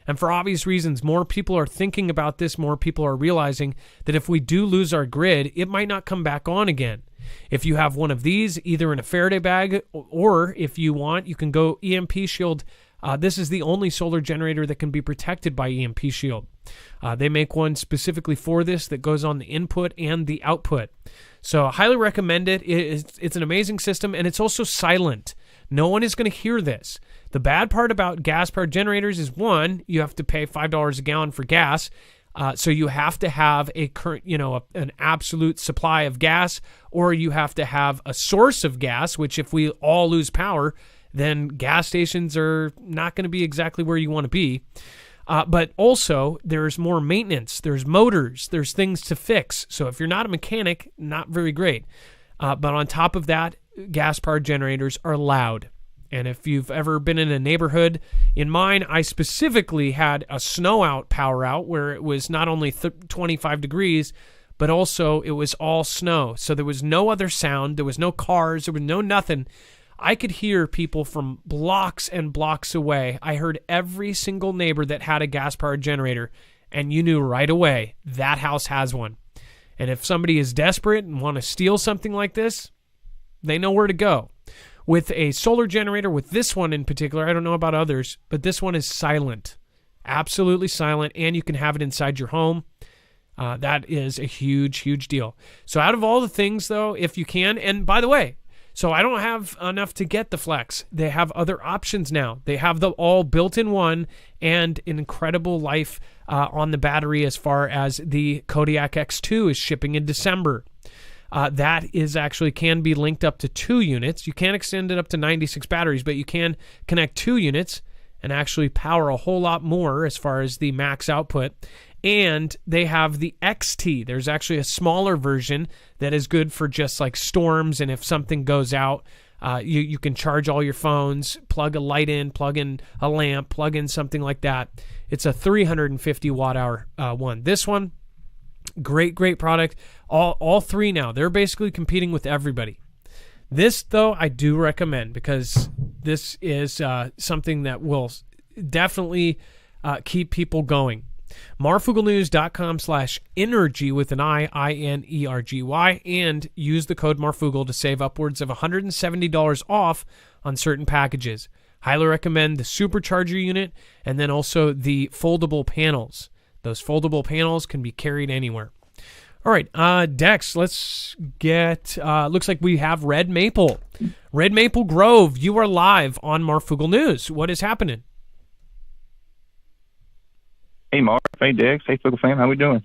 And for obvious reasons, more people are thinking about this. More people are realizing that if we do lose our grid, it might not come back on again. If you have one of these, either in a Faraday bag, or if you want, you can go EMP Shield. This is the only solar generator that can be protected by EMP Shield. They make one specifically for this that goes on the input and the output. So I highly recommend it. It's an amazing system, and it's also silent. No one is going to hear this. The bad part about gas-powered generators is, one, you have to pay $5 a gallon for gas. So you have to have a current, an absolute supply of gas, or you have to have a source of gas, which if we all lose power, then gas stations are not going to be exactly where you want to be. But also, there's more maintenance. There's motors. There's things to fix. So if you're not a mechanic, not very great. But on top of that, gas-powered generators are loud. And if you've ever been in a neighborhood, in mine, I specifically had a snow out, power out, where it was not only 25 degrees, but also it was all snow. So there was no other sound. There was no cars. There was no nothing. I could hear people from blocks and blocks away. I heard every single neighbor that had a gas-powered generator, and you knew right away that house has one. And if somebody is desperate and want to steal something like this, they know where to go. With a solar generator, with this one in particular, I don't know about others, but this one is silent. Absolutely silent, and you can have it inside your home. That is a huge, huge deal. So out of all the things, though, if you can, and by the way, so I don't have enough to get the Flex. They have other options now. They have the all built in one and an incredible life on the battery as far as the Kodiak X2 is shipping in December. That is actually can be linked up to 2 units. You can't extend it up to 96 batteries, but you can connect 2 units and actually power a whole lot more as far as the max output. And they have the XT. There's actually a smaller version that is good for just like storms, and if something goes out, you can charge all your phones, plug a light in, plug in a lamp, plug in something like that. It's a 350 watt hour one. This one, great product. All 3 now, they're basically competing with everybody. This, though, I do recommend because this is something that will definitely keep people going. Marfooglenews.com/energy with an INERGY, and use the code Marfoogle to save upwards of $170 off on certain packages. Highly recommend the supercharger unit and then also the foldable panels. Those foldable panels can be carried anywhere. All right, Dex, let's get, looks like we have Red Maple. Red Maple Grove, you are live on Marfoogle News. What is happening? Hey, Marv. Hey, Dex. Hey, Foogle fam. How we doing?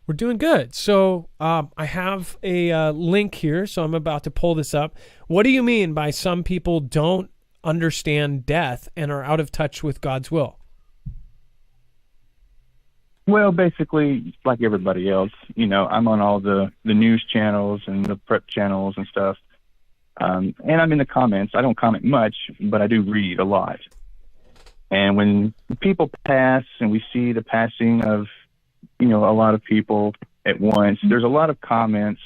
We're doing good. So I have a link here, so I'm about to pull this up. What do you mean by some people don't understand death and are out of touch with God's will? Well, basically, like everybody else, I'm on all the news channels and the prep channels and stuff. And I'm in the comments. I don't comment much, but I do read a lot. And when people pass and we see the passing of, a lot of people at once, there's a lot of comments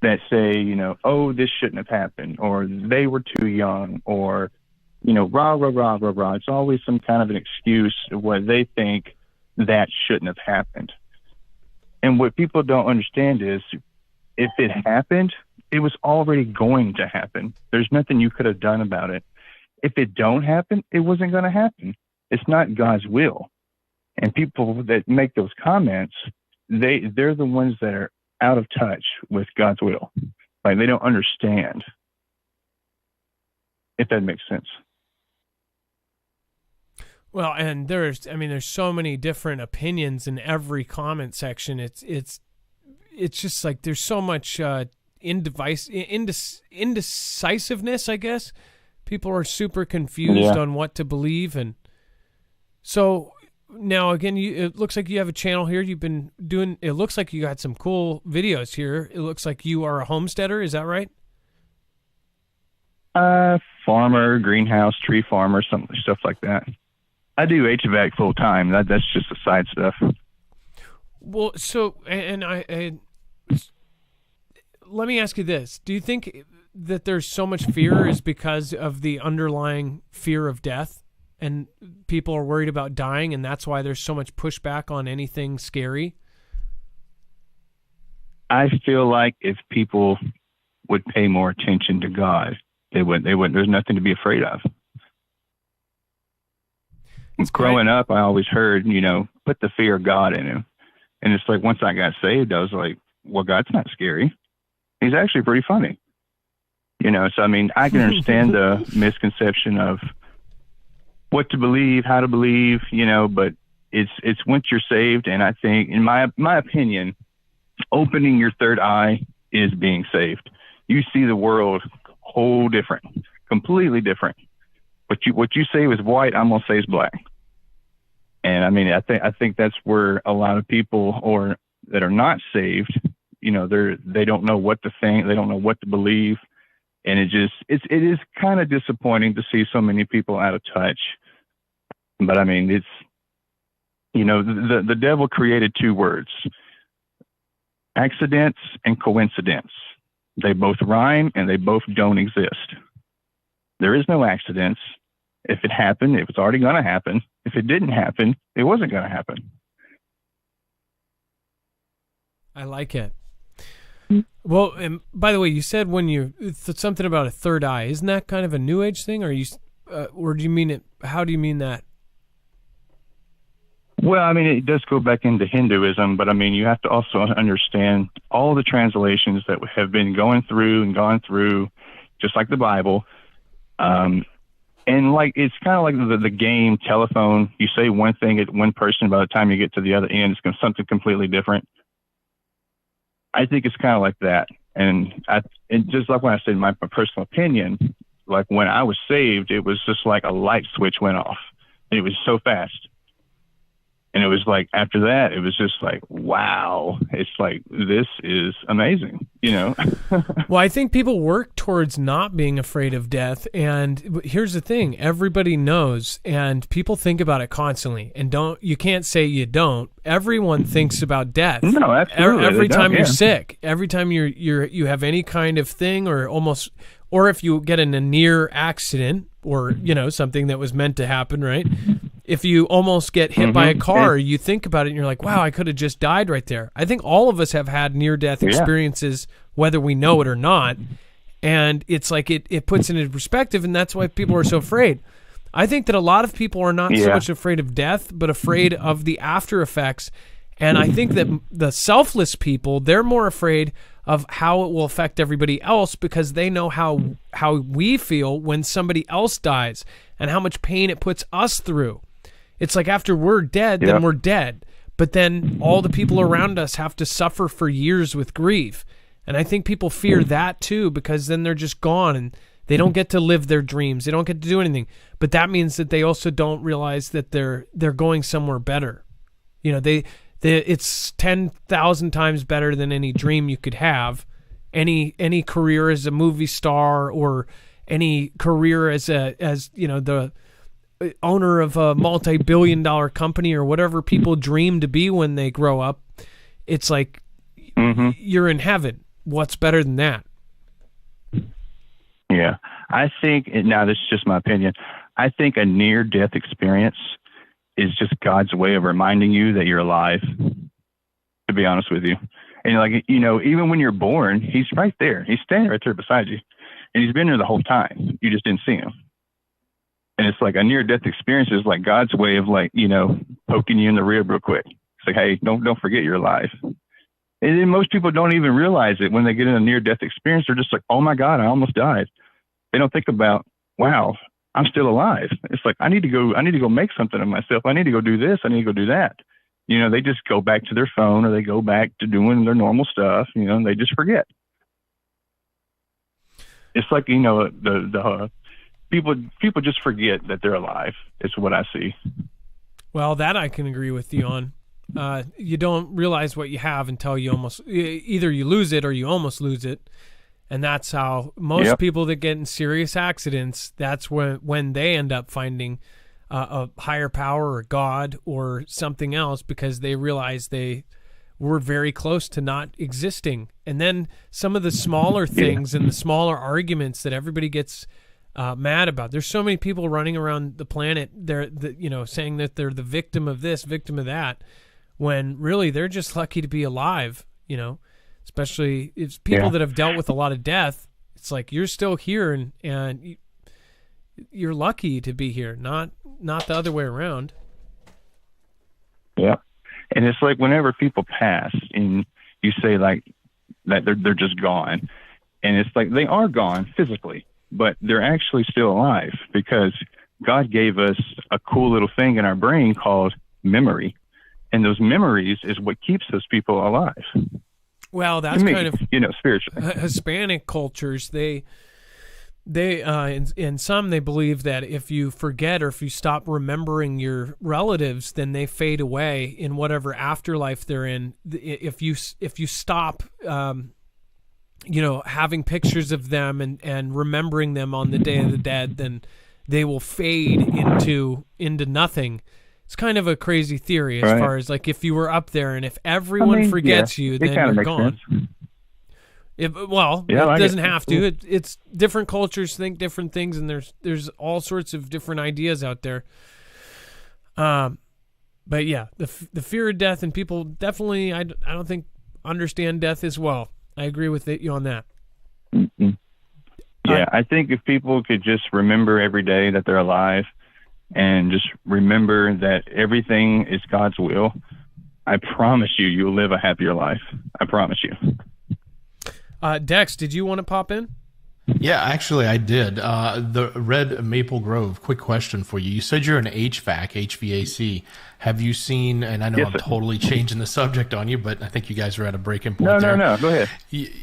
that say, oh, this shouldn't have happened, or they were too young, or, rah, rah, rah, rah, rah. It's always some kind of an excuse of what they think that shouldn't have happened. And what people don't understand is if it happened, it was already going to happen. There's nothing you could have done about it. If it don't happen, it wasn't going to happen. It's not God's will. And people that make those comments, they're the ones that are out of touch with God's will. Like, they don't understand, if that makes sense. Well, and there's so many different opinions in every comment section. It's just like there's so much indecisiveness, I guess. People are super confused on what to believe. And so now, again, it looks like you have a channel here. You've been doing, it looks like you got some cool videos here. It looks like you are a homesteader. Is that right? Farmer, greenhouse, tree farmer, stuff like that. I do HVAC full time. That's just the side stuff. Well, so, and let me ask you this. Do you think that there's so much fear is because of the underlying fear of death, and people are worried about dying, and that's why there's so much pushback on anything scary? I feel like if people would pay more attention to God, they wouldn't. There's nothing to be afraid of. Growing up, I always heard, put the fear of God in him. And it's like, once I got saved, I was like, well, God's not scary. He's actually pretty funny. So, I can understand the misconception of what to believe, how to believe, but it's once you're saved. And I think, in my opinion, opening your third eye is being saved. You see the world whole different, completely different. What you say was white, I'm gonna say is black. And I think that's where a lot of people that are not saved, they don't know what to think, they don't know what to believe, and it is kind of disappointing to see so many people out of touch. But it's the devil created two words: accidents and coincidence. They both rhyme and they both don't exist. There is no accidents. If it happened, it was already going to happen. If it didn't happen, it wasn't going to happen. I like it. Well, and by the way, you said it's something about a third eye. Isn't that kind of a New Age thing? Or do you mean it? How do you mean that? Well, it does go back into Hinduism, but you have to also understand all the translations that have been gone through, just like the Bible. And it's kind of like the game telephone. You say one thing at one person, by the time you get to the other end, it's something completely different. I think it's kind of like that. And just like when I said my personal opinion, like when I was saved, it was just like a light switch went off. And it was so fast. And it was like, after that, it was just like, wow, it's like, this is amazing, Well, I think people work towards not being afraid of death. And here's the thing. Everybody knows, and people think about it constantly. And you can't say you don't. Everyone thinks about death. No, absolutely. Every time you're sick, every time you have any kind of thing, or if you get in a near accident, or, something that was meant to happen, right? If you almost get hit by a car, you think about it and you're like, wow, I could have just died right there. I think all of us have had near-death experiences, whether we know it or not. And it's like it puts it into perspective, and that's why people are so afraid. I think that a lot of people are not so much afraid of death, but afraid of the after effects. And I think that the selfless people, they're more afraid of how it will affect everybody else because they know how we feel when somebody else dies and how much pain it puts us through. It's like after we're dead, then we're dead. But then all the people around us have to suffer for years with grief. And I think people fear that too, because then they're just gone and they don't get to live their dreams. They don't get to do anything. But that means that they also don't realize that they're going somewhere better. it's 10,000 times better than any dream you could have. Any career as a movie star, or any career as the owner of a multi-billion-dollar company, or whatever people dream to be when they grow up. It's like you're in heaven. What's better than that? Yeah, I think, now this is just my opinion, I think a near-death experience is just God's way of reminding you that you're alive, to be honest with you. And even when you're born, he's right there. He's standing right there beside you. And he's been there the whole time. You just didn't see him. And it's like a near-death experience is like God's way of poking you in the rib real quick. It's like, hey, don't forget you're alive. And then most people don't even realize it when they get in a near-death experience. They're just like, oh my God, I almost died. They don't think about, wow, I'm still alive. It's like, I need to go make something of myself. I need to go do this. I need to go do that. They just go back to their phone, or they go back to doing their normal stuff, and they just forget. It's like, the people just forget that they're alive. It's what I see. Well, that I can agree with you on. You don't realize what you have until you either you lose it or you almost lose it. And that's how most people that get in serious accidents, that's when they end up finding a higher power or God or something else, because they realize they were very close to not existing. And then some of the smaller things and the smaller arguments that everybody gets mad about. There's so many people running around the planet, saying that they're the victim of this, victim of that, when really they're just lucky to be alive, especially if people that have dealt with a lot of death. It's like you're still here, and you're lucky to be here, not the other way around. Yeah. And it's like whenever people pass and you say like that they're just gone, and it's like they are gone physically, but they're actually still alive, because God gave us a cool little thing in our brain called memory. And those memories is what keeps those people alive. Well, that's kind of, spiritually. Hispanic cultures, they in some, they believe that if you forget or if you stop remembering your relatives, then they fade away in whatever afterlife they're in. If you stop, having pictures of them and remembering them on the Day of the Dead, then they will fade into nothing. It's kind of a crazy theory as far as like if you were up there and if everyone forgets you, then you're gone. It doesn't have to. It's different cultures think different things, and there's all sorts of different ideas out there. But yeah, the fear of death, and people definitely, I don't think understand death as well. I agree with you on that. Mm-hmm. Yeah, I think if people could just remember every day that they're alive, and just remember that everything is God's will, I promise you'll live a happier life. I promise you. Dex, did you want to pop in? Yeah, actually I did. The Red Maple Grove, quick question for you. You said you're an HVAC. Have you seen, and I know I'm totally changing the subject on you, but I think you guys are at a breaking point there. No, go ahead.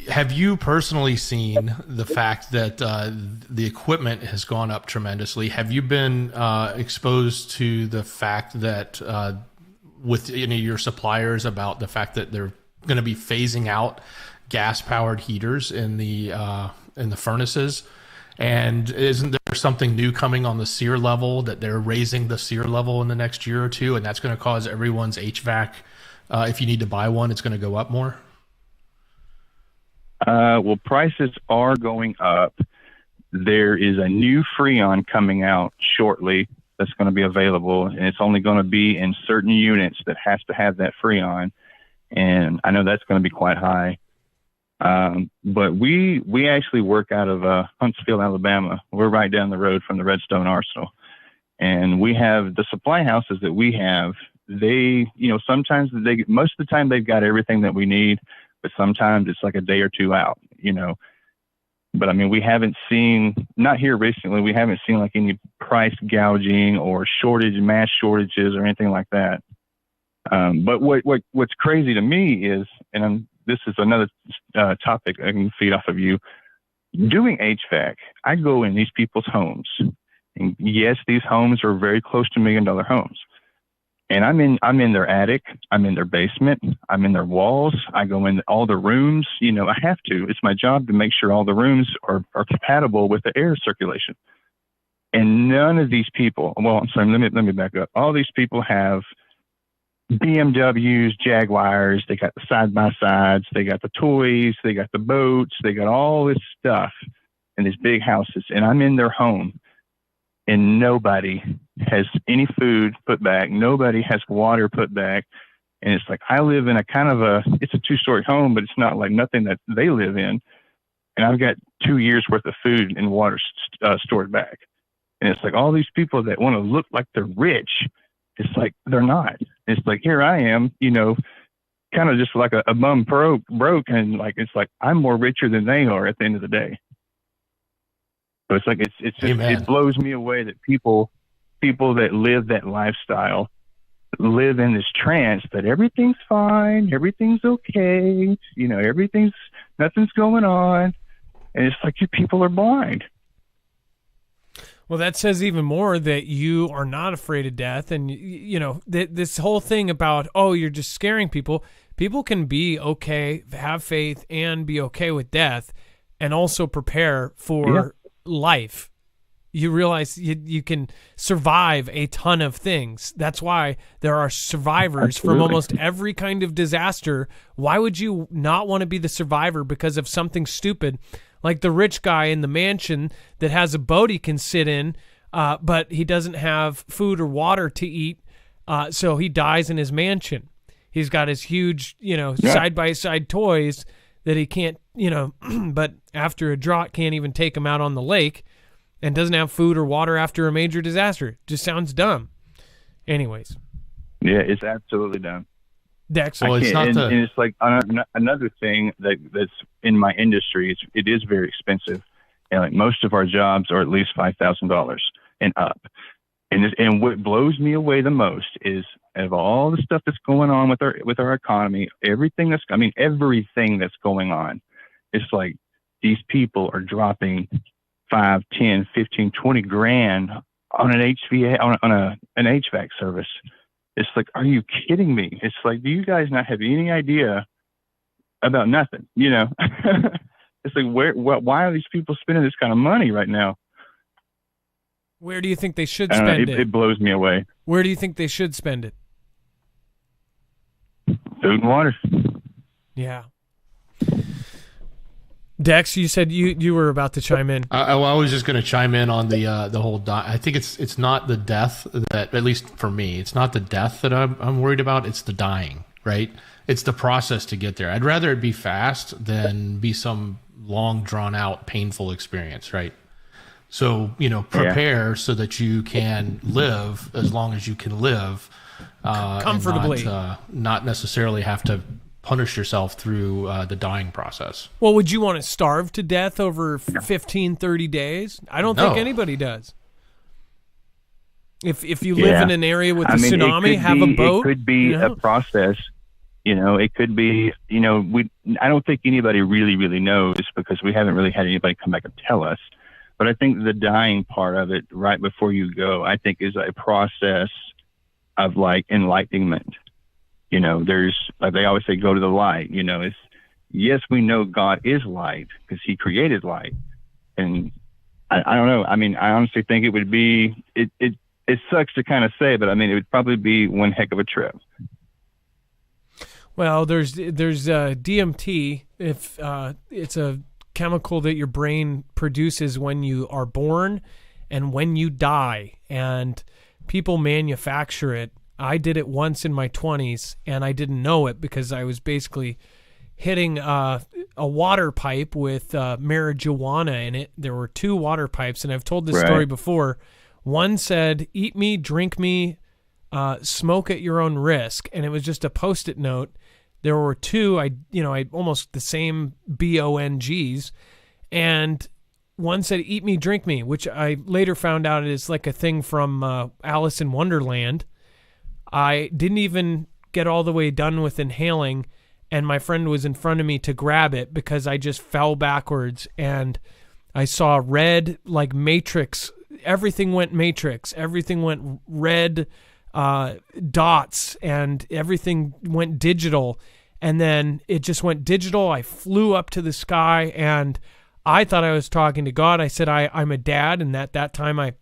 Have you personally seen the fact that the equipment has gone up tremendously? Have you been exposed to the fact that with any of your suppliers about the fact that they're going to be phasing out gas-powered heaters in the furnaces? And isn't there something new coming on the SEER level, that they're raising the SEER level in the next year or two, and that's going to cause everyone's HVAC, if you need to buy one, it's going to go up more? Well, prices are going up. There is a new Freon coming out shortly that's going to be available, and it's only going to be in certain units that has to have that Freon, and I know that's going to be quite high. But we actually work out of Huntsville, Alabama. We're right down the road from the Redstone Arsenal, and we have the supply houses that we have. They, sometimes most of the time they've got everything that we need, but sometimes it's like a day or two out, But I mean, we haven't seen, not here recently, we haven't seen like any price gouging or mass shortages or anything like that. But what's crazy to me is, this is another topic I can feed off of you. Doing HVAC, I go in these people's homes. And yes, these homes are very close to $1 million homes. And I'm in their attic, I'm in their basement, I'm in their walls, I go in all the rooms. I have to. It's my job to make sure all the rooms are compatible with the air circulation. And none of these people, well, I'm sorry, let me back up. All these people have BMWs, Jaguars, they got the side-by-sides, they got the toys, they got the boats, they got all this stuff in these big houses. And I'm in their home, and nobody has any food put back. Nobody has water put back. And it's like, I live in it's a 2-story home, but it's not like nothing that they live in. And I've got 2 years worth of food and water stored back. And it's like all these people that want to look like they're rich, it's like they're not. It's like, here I am, kind of just like a bum broke. And like, it's like, I'm more richer than they are at the end of the day. So it's like, it blows me away that people that live that lifestyle live in this trance that everything's fine, everything's okay, nothing's going on. And it's like, you people are blind. Well, that says even more that you are not afraid of death. And, this whole thing about, you're just scaring people. People can be okay, have faith, and be okay with death, and also prepare for life. You realize you can survive a ton of things. That's why there are survivors from almost every kind of disaster. Why would you not want to be the survivor because of something stupid? Like the rich guy in the mansion that has a boat he can sit in, but he doesn't have food or water to eat, so he dies in his mansion. He's got his huge, side-by-side toys that he can't, but after a drought can't even take him out on the lake, and doesn't have food or water after a major disaster. Just sounds dumb. Anyways. Yeah, it's absolutely dumb. Dex. Well, and it's like another thing that's in my industry. It is very expensive, and like most of our jobs are at least $5,000 and up. And what blows me away the most is of all the stuff that's going on with our economy, everything that's going on. It's like these people are dropping 5, 10, 15, 20 grand on an an HVAC service. It's like, are you kidding me? It's like, do you guys not have any idea about nothing? It's like, why are these people spending this kind of money right now? Where do you think they should spend it? It blows me away. Where do you think they should spend it? Food and water. Yeah. Dex, you said you were about to chime in. I was just going to chime in on the whole. I think it's not the death that, at least for me, it's not the death that I'm worried about. It's the dying, right? It's the process to get there. I'd rather it be fast than be some long, drawn out, painful experience, right? So prepare so that you can live as long as you can live comfortably, and not necessarily have to punish yourself through the dying process. Well, would you want to starve to death over 15, 30 days? I don't think anybody does. If you live in an area with a tsunami, have a boat. It could be a process. It could be, I don't think anybody really, really knows because we haven't really had anybody come back and tell us. But I think the dying part of it right before you go, I think is a process of like enlightenment. There's, like they always say, go to the light. Yes, we know God is light because he created light. And I don't know. I mean, I honestly think it would be, it sucks to kind of say, but I mean, it would probably be one heck of a trip. Well, there's DMT. If it's a chemical that your brain produces when you are born and when you die, and people manufacture it. I did it once in my 20s, and I didn't know it because I was basically hitting a water pipe with marijuana in it. There were 2 water pipes, and I've told this story before. One said, "Eat me, drink me, smoke at your own risk," and it was just a Post-it note. There were 2, I almost the same BONGs, and one said, "Eat me, drink me," which I later found out is like a thing from Alice in Wonderland. I didn't even get all the way done with inhaling, and my friend was in front of me to grab it because I just fell backwards, and I saw red, like Matrix. Everything went Matrix. Everything went red, dots, and everything went digital. And then it just went digital. I flew up to the sky, and I thought I was talking to God. I said, I'm a dad, and at that time I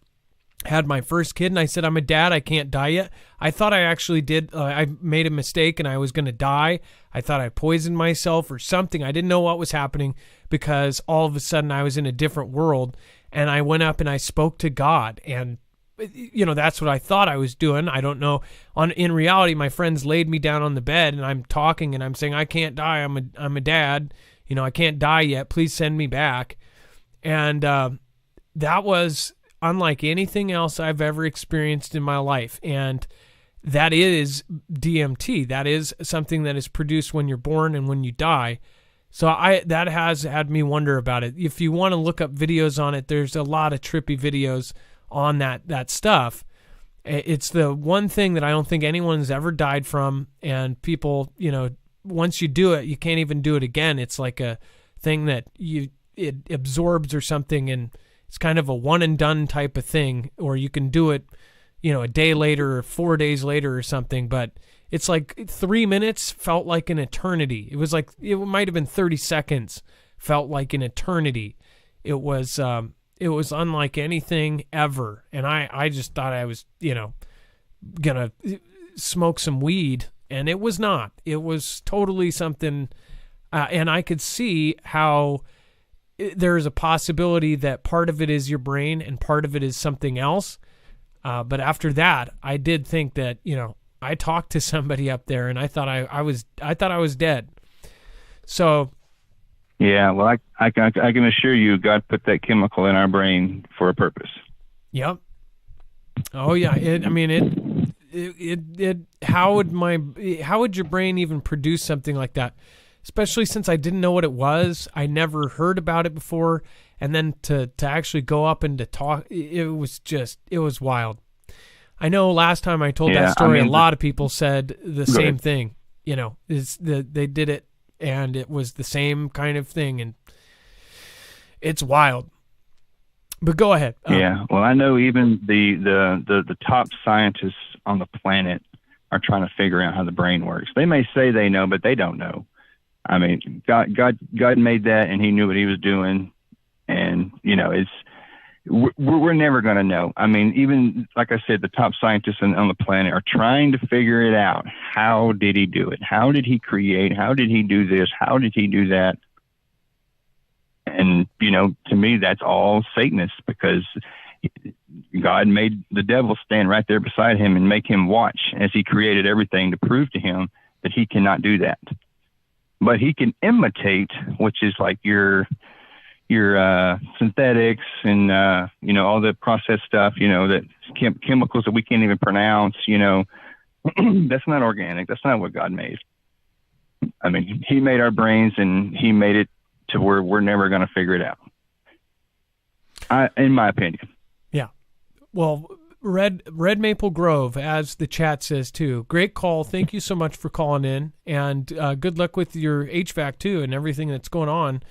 had my first kid, and I said, I'm a dad, I can't die yet. I thought I actually did. I made a mistake, and I was going to die. I thought I poisoned myself or something. I didn't know what was happening, because all of a sudden I was in a different world, and I went up and I spoke to God, and that's what I thought I was doing. I don't know. In reality, my friends laid me down on the bed, and I'm talking, and I'm saying, I can't die. I'm a dad. I can't die yet. Please send me back. And that was unlike anything else I've ever experienced in my life. And that is DMT. That is something that is produced when you're born and when you die. So that has had me wonder about it. If you want to look up videos on it, there's a lot of trippy videos on that stuff. It's the one thing that I don't think anyone's ever died from, and people, once you do it, you can't even do it again. It's like a thing that it absorbs or something, and it's kind of a one and done type of thing, or you can do it, a day later or 4 days later or something, but it's like 3 minutes felt like an eternity. It was like, it might have been 30 seconds felt like an eternity. It was unlike anything ever. And I just thought I was, gonna smoke some weed, and it was not. It was totally something, and I could see how there's a possibility that part of it is your brain and part of it is something else. But after that, I did think that, I talked to somebody up there, and I thought I was dead. So. Yeah, well, I can assure you, God put that chemical in our brain for a purpose. Yep. Oh yeah. How would your brain even produce something like that? Especially since I didn't know what it was. I never heard about it before. And then to actually go up and to talk, it was wild. I know last time I told that story, a lot of people said the same thing. They did it, and it was the same kind of thing, and it's wild. But go ahead. Yeah, well, I know even the top scientists on the planet are trying to figure out how the brain works. They may say they know, but they don't know. I mean, God made that, and He knew what He was doing, and we're never going to know. I mean, even like I said, the top scientists on the planet are trying to figure it out. How did He do it? How did He create? How did He do this? How did He do that? And, to me, that's all Satanists, because God made the devil stand right there beside Him and make him watch as He created everything to prove to him that he cannot do that. But he can imitate, which is like your synthetics and, all the processed stuff, that chemicals that we can't even pronounce, that's not organic. That's not what God made. I mean, He made our brains, and He made it to where we're never going to figure it out. In my opinion. Yeah. Well, Red Maple Grove, as the chat says too. Great call. Thank you so much for calling in, and good luck with your HVAC too and everything that's going on.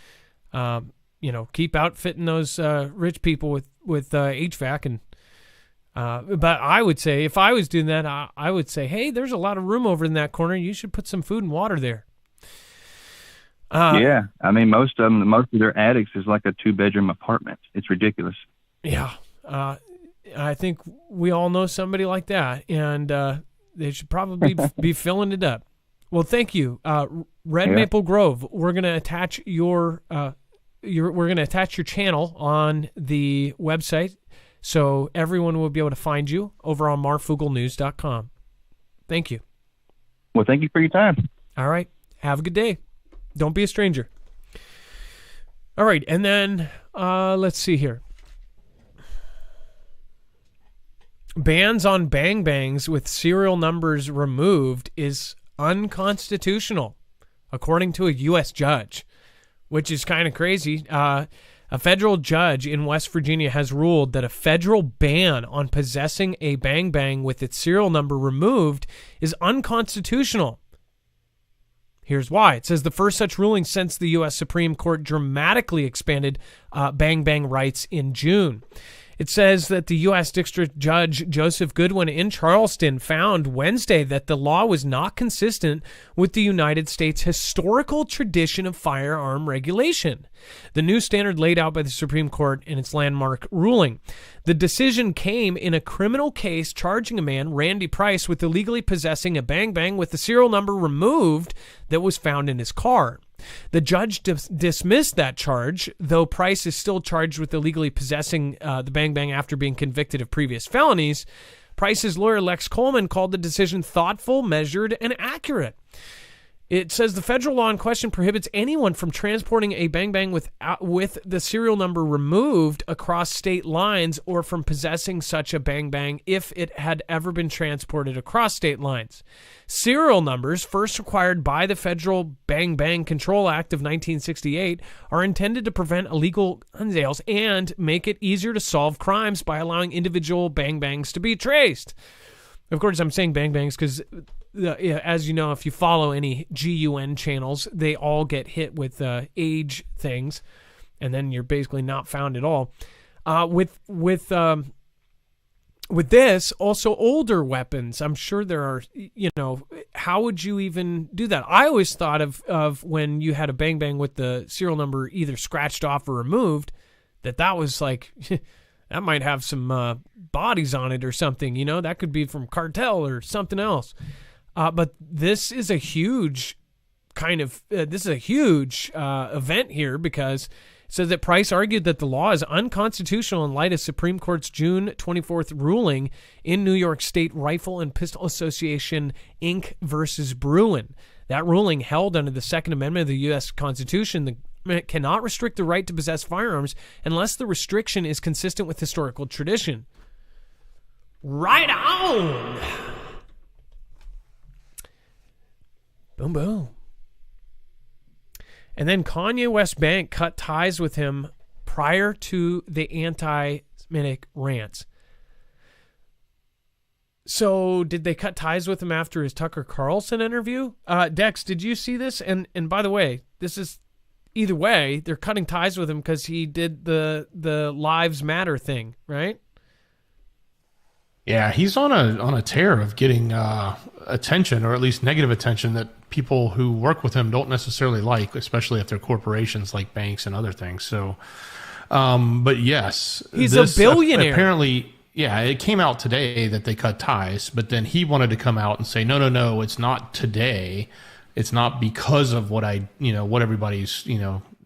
Keep outfitting those rich people with HVAC, and but I would say, if I was doing that, I would say, hey, there's a lot of room over in that corner. You should put some food and water there. Yeah, I mean, most of their attics is like a 2-bedroom apartment. It's ridiculous. Yeah, I think we all know somebody like that, and they should probably be filling it up. Well, thank you, Red Maple Grove. We're gonna attach your channel on the website, so everyone will be able to find you over on marfooglenews.com. Thank you. Well, thank you for your time. All right. Have a good day. Don't be a stranger. All right. And then let's see here. Bans on bang bangs with serial numbers removed is unconstitutional, according to a U.S. judge, which is kind of crazy. A federal judge in West Virginia has ruled that a federal ban on possessing a bang bang with its serial number removed is unconstitutional. Here's why. It says the first such ruling since the U.S. Supreme Court dramatically expanded bang bang rights in June. It says that the U.S. District Judge Joseph Goodwin in Charleston found Wednesday that the law was not consistent with the United States' historical tradition of firearm regulation, the new standard laid out by the Supreme Court in its landmark ruling. The decision came in a criminal case charging a man, Randy Price, with illegally possessing a Bang Bang with the serial number removed that was found in his car. The judge dismissed that charge, though Price is still charged with illegally possessing the Bang Bang after being convicted of previous felonies. Price's lawyer, Lex Coleman, called the decision thoughtful, measured, and accurate. It says the federal law in question prohibits anyone from transporting a Bang Bang with the serial number removed across state lines or from possessing such a Bang Bang if it had ever been transported across state lines. Serial numbers, first required by the Federal Bang Bang Control Act of 1968, are intended to prevent illegal gun sales and make it easier to solve crimes by allowing individual Bang Bangs to be traced. Of course, I'm saying Bang Bangs because, as you know, if you follow any GUN channels, they all get hit with age things, and then you're basically not found at all. With this, also older weapons, I'm sure there are, how would you even do that? I always thought of when you had a Bang Bang with the serial number either scratched off or removed, that was like, that might have some bodies on it or something, that could be from cartel or something else. But this is a huge event here because it says that Price argued that the law is unconstitutional in light of Supreme Court's June 24th ruling in New York State Rifle and Pistol Association, Inc. versus Bruin. That ruling held under the Second Amendment of the U.S. Constitution. The government cannot restrict the right to possess firearms unless the restriction is consistent with historical tradition. Right on! Boom, boom. And then Kanye West Bank cut ties with him prior to the anti-Semitic rants. So did they cut ties with him after his Tucker Carlson interview? Dex, did you see this? And by the way, this is either way, they're cutting ties with him because he did the Lives Matter thing, right? Yeah, he's on a tear of getting attention, or at least negative attention, that people who work with him don't necessarily like, especially if they're corporations like banks and other things. So, but yes, he's a billionaire. Apparently, yeah, it came out today that they cut ties, but then he wanted to come out and say, no, it's not today. It's not because of what what everybody's,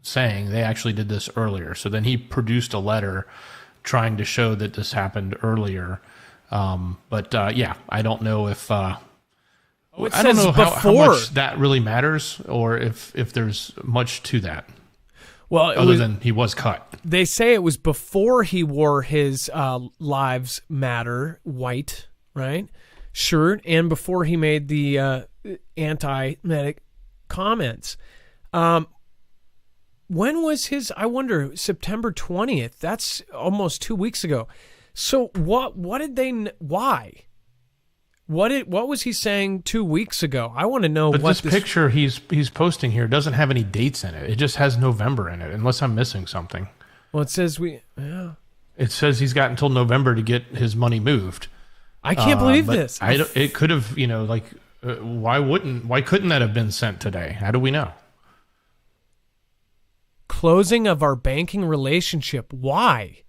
saying. They actually did this earlier. So then he produced a letter trying to show that this happened earlier. Yeah, I don't know if, I don't know how much that really matters, or if there's much to that. Well, other than he was cut. They say it was before he wore his Lives Matter white, right, shirt, and before he made the anti-Semitic comments. When was his? I wonder. September 20th. That's almost 2 weeks ago. So what did they? Why? What was he saying 2 weeks ago? I want to know. But this picture he's posting here doesn't have any dates in it. It just has November in it, unless I'm missing something. Well, it says It says he's got until November to get his money moved. I can't believe this. It could have, why couldn't that have been sent today? How do we know? Closing of our banking relationship. Why?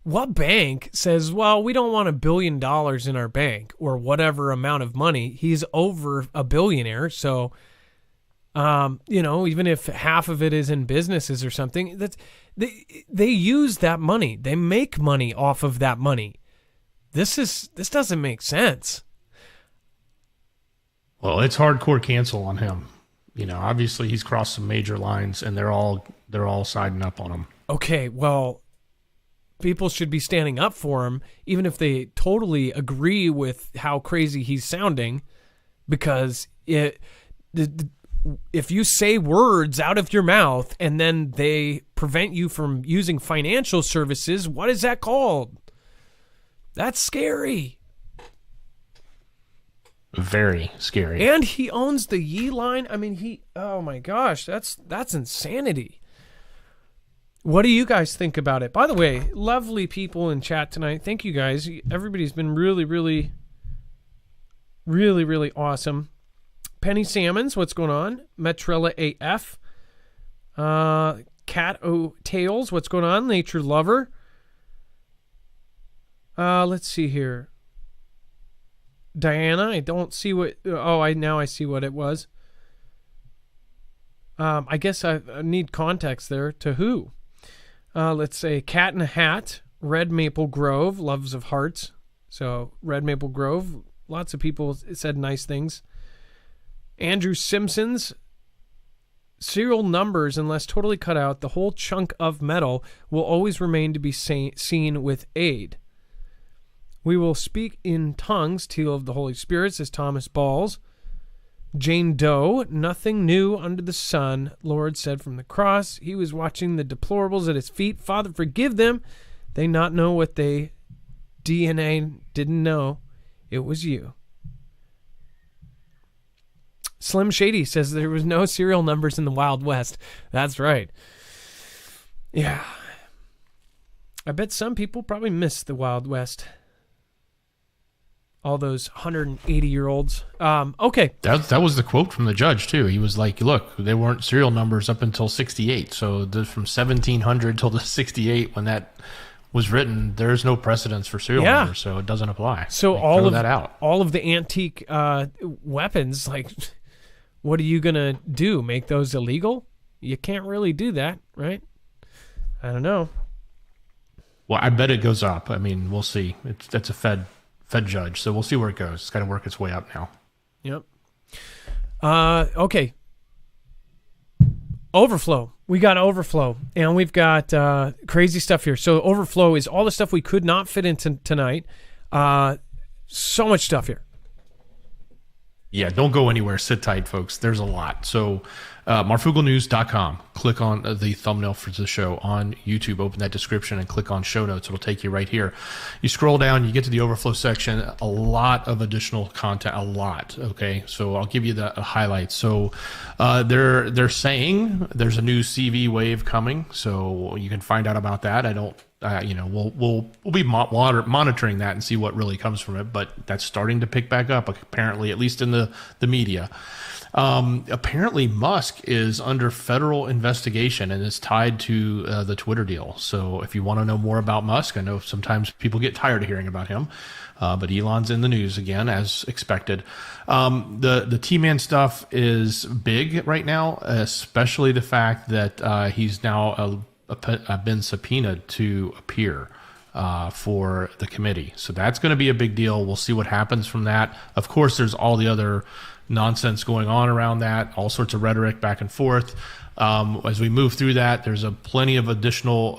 What bank says, well, we don't want $1 billion in our bank, or whatever amount of money? He's over a billionaire. So, even if half of it is in businesses or something, they use that money. They make money off of that money. This doesn't make sense. Well, it's hardcore cancel on him. Obviously he's crossed some major lines, and they're all siding up on him. Okay, well, people should be standing up for him, even if they totally agree with how crazy he's sounding, because if you say words out of your mouth and then they prevent you from using financial services, what is that called? That's scary. Very scary. And he owns the Yee line. I mean, oh my gosh, that's insanity. What do you guys think about it? By the way, lovely people in chat tonight. Thank you guys. Everybody's been really, really, really, really awesome. Penny Salmons, what's going on? Metrella AF. Cat O Tails, what's going on? Nature Lover. Let's see here. Diana, I don't see what... now I see what it was. I guess I need context there. To who? Let's say Cat in a Hat, Red Maple Grove, Loves of Hearts. So, Red Maple Grove, lots of people said nice things. Andrew Simpson's, serial numbers, unless totally cut out, the whole chunk of metal will always remain to be seen with aid. We will speak in tongues, Teal of the Holy Spirit, says Thomas Balls. Jane Doe, nothing new under the sun, Lord said from the cross. He was watching the deplorables at his feet. Father, forgive them. They not know what they DNA didn't know. It was you. Slim Shady says there was no serial numbers in the Wild West. That's right. Yeah. I bet some people probably miss the Wild West. All those 180-year-olds. Okay. That was the quote from the judge, too. He was like, look, they weren't serial numbers up until 68. So from 1700 till the 68, when that was written, there's no precedence for serial numbers, so it doesn't apply. So all of the antique weapons, like, what are you going to do? Make those illegal? You can't really do that, right? I don't know. Well, I bet it goes up. I mean, we'll see. That's a Fed judge, so we'll see where it goes. It's got to work its way up now. Yep. Okay. Overflow. We got overflow, and we've got crazy stuff here. So overflow is all the stuff we could not fit into tonight. So much stuff here. Yeah, don't go anywhere. Sit tight, folks. There's a lot. So marfooglenews.com. Click on the thumbnail for the show on YouTube. Open that description and click on show notes. It'll take you right here. You scroll down, you get to the overflow section. A lot of additional content. A lot. Okay, so I'll give you the highlights. So they're saying there's a new CV wave coming. So you can find out about that. I don't. We'll be monitoring that and see what really comes from it. But that's starting to pick back up, apparently, at least in the media. Apparently, Musk is under federal investigation and is tied to the Twitter deal. So if you want to know more about Musk, I know sometimes people get tired of hearing about him, but Elon's in the news again, as expected. The T-Man stuff is big right now, especially the fact that he's now been subpoenaed to appear for the committee. So that's going to be a big deal. We'll see what happens from that. Of course, there's all the other nonsense going on around that, all sorts of rhetoric back and forth. As we move through that, there's plenty of additional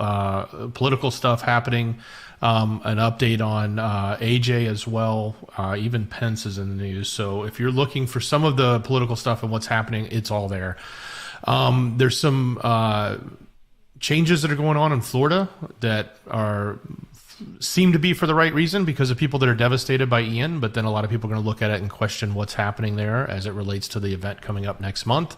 political stuff happening. An update on AJ as well. Even Pence is in the news. So if you're looking for some of the political stuff and what's happening, it's all there. There's some changes that are going on in Florida that seem to be for the right reason because of people that are devastated by Ian, but then a lot of people are going to look at it and question what's happening there as it relates to the event coming up next month.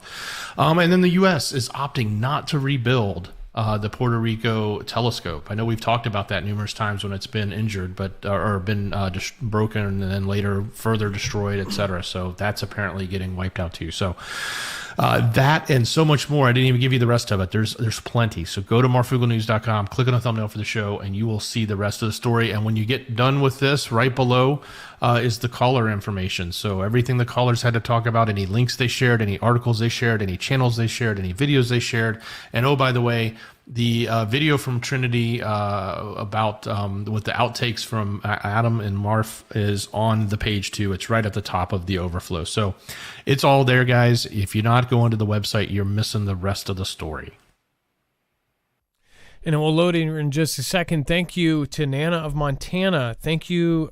And then the U.S. is opting not to rebuild the Puerto Rico telescope. I know we've talked about that numerous times when it's been injured, or been broken and then later further destroyed, etc. So that's apparently getting wiped out too. So that and so much more. I didn't even give you the rest of it. There's plenty. So go to marfooglenews.com, click on the thumbnail for the show, and you will see the rest of the story. And when you get done with this, right below is the caller information. So everything the callers had to talk about, any links they shared, any articles they shared, any channels they shared, any videos they shared. And oh, by the way, the video from Trinity about with the outtakes from Adam and Marf is on the page too. It's right at the top of the overflow. So it's all there, guys. If you're not going to the website, you're missing the rest of the story. And it will load in just a second. Thank you to Nana of Montana. Thank you,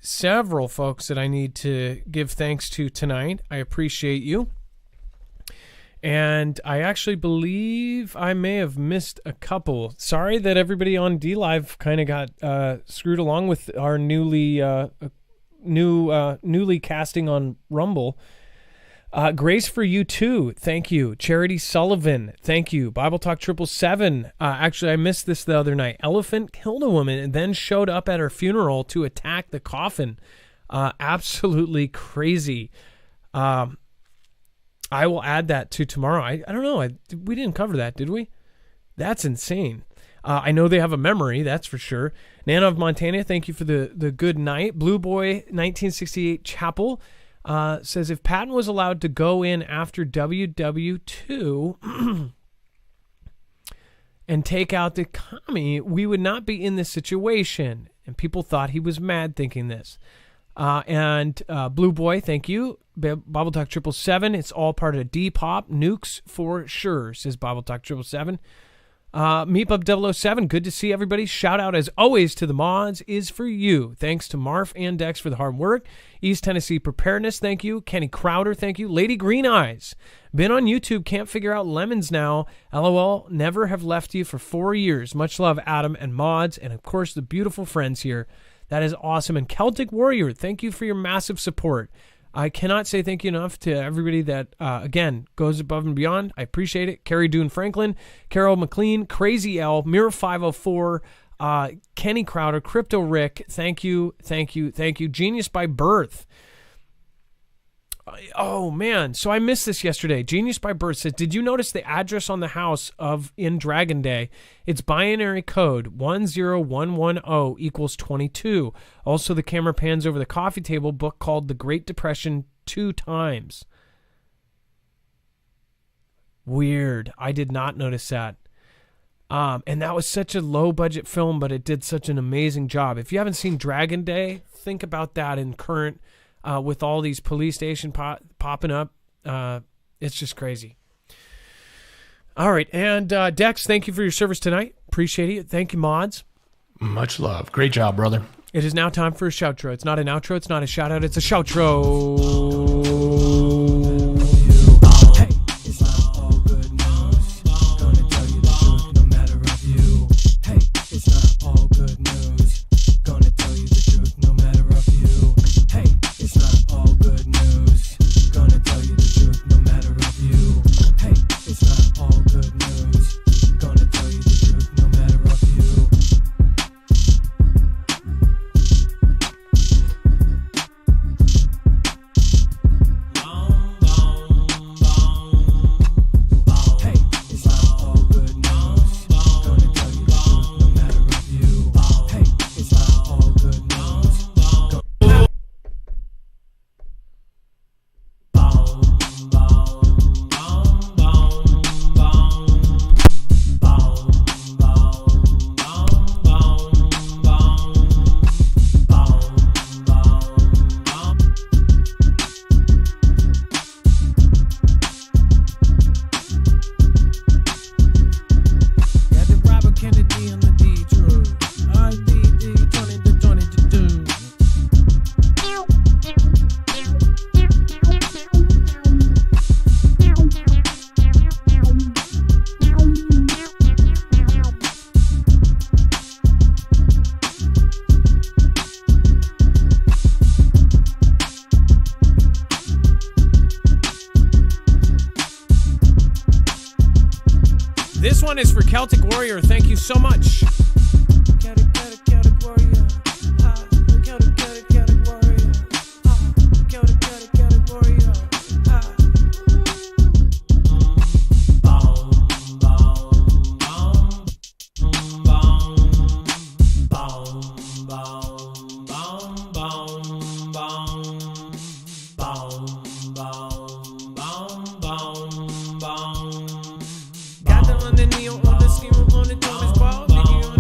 several folks that I need to give thanks to tonight. I appreciate you. And I actually believe I may have missed a couple. Sorry that everybody on DLive kind of got screwed along with our newly casting on Rumble. Grace for you too. Thank you. Charity Sullivan. Thank you. Bible Talk 777. Actually, I missed this the other night. Elephant killed a woman and then showed up at her funeral to attack the coffin. Absolutely crazy. I will add that to tomorrow. I don't know. We didn't cover that, did we? That's insane. I know they have a memory, that's for sure. Nana of Montana, thank you for the good night. Blue Boy 1968 Chapel says, if Patton was allowed to go in after WW2 and take out the commie, we would not be in this situation. And people thought he was mad thinking this. And Blue Boy, thank you. Bible Talk 777, it's all part of D-Pop. Nukes for sure, says Bible Talk 777. Meepup 007, good to see everybody. Shout out as always to the mods is for you. Thanks to Marf and Dex for the hard work. East Tennessee Preparedness, thank you. Kenny Crowder, thank you. Lady Green Eyes, been on YouTube, can't figure out lemons now. LOL, never have left you for 4 years. Much love, Adam and mods, and of course the beautiful friends here. That is awesome. And Celtic Warrior, thank you for your massive support. I cannot say thank you enough to everybody that, again, goes above and beyond. I appreciate it. Carrie Dune Franklin, Carol McLean, Crazy L, Mirror 504, Kenny Crowder, Crypto Rick, thank you, thank you, thank you. Genius by Birth. Oh, man. So I missed this yesterday. Genius by Birth says, did you notice the address on the house in Dragon Day? It's binary code 10110 equals 22. Also, the camera pans over the coffee table book called The Great Depression 2 times. Weird. I did not notice that. And that was such a low-budget film, but it did such an amazing job. If you haven't seen Dragon Day, think about that in current... with all these police stations popping up. It's just crazy. All right. And Dex, thank you for your service tonight. Appreciate it. Thank you, mods. Much love. Great job, brother. It is now time for a shoutro. It's not an outro. It's not a shout out. It's a shoutro. Hey. It's not all good news. Gonna tell you the truth no matter of you. Hey. It's not all good news. Gonna tell you the truth no matter of you. Hey. It's not all good news. Gonna tell you the truth no matter of you. Hey, it's not all good news. Gonna tell you the truth no matter of you. Hey, it's not all good news. Gonna tell you the truth no matter of you. Hey, it's not all good news. This one is for Celtic Warrior. Thank you so much. Celtic Warrior. Celtic Warrior. Celtic Warrior. Got them on the knee on the steamer on the Thomas ball. Nigga on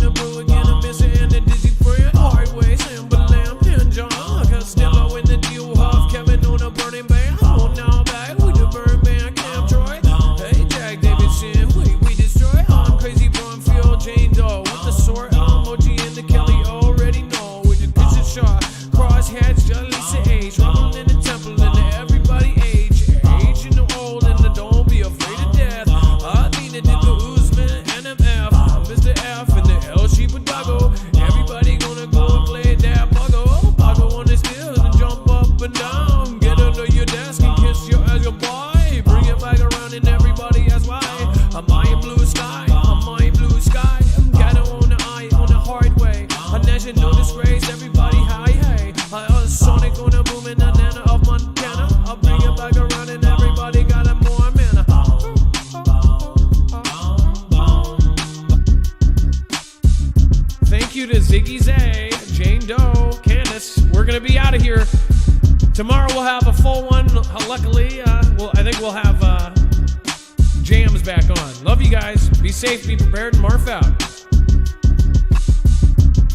we'll have a full one. Luckily, I think we'll have jams back on. Love you guys. Be safe, be prepared, and Marf out.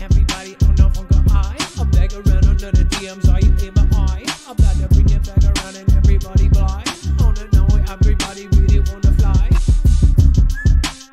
Everybody on the phone go, I'll beg around under the DMs.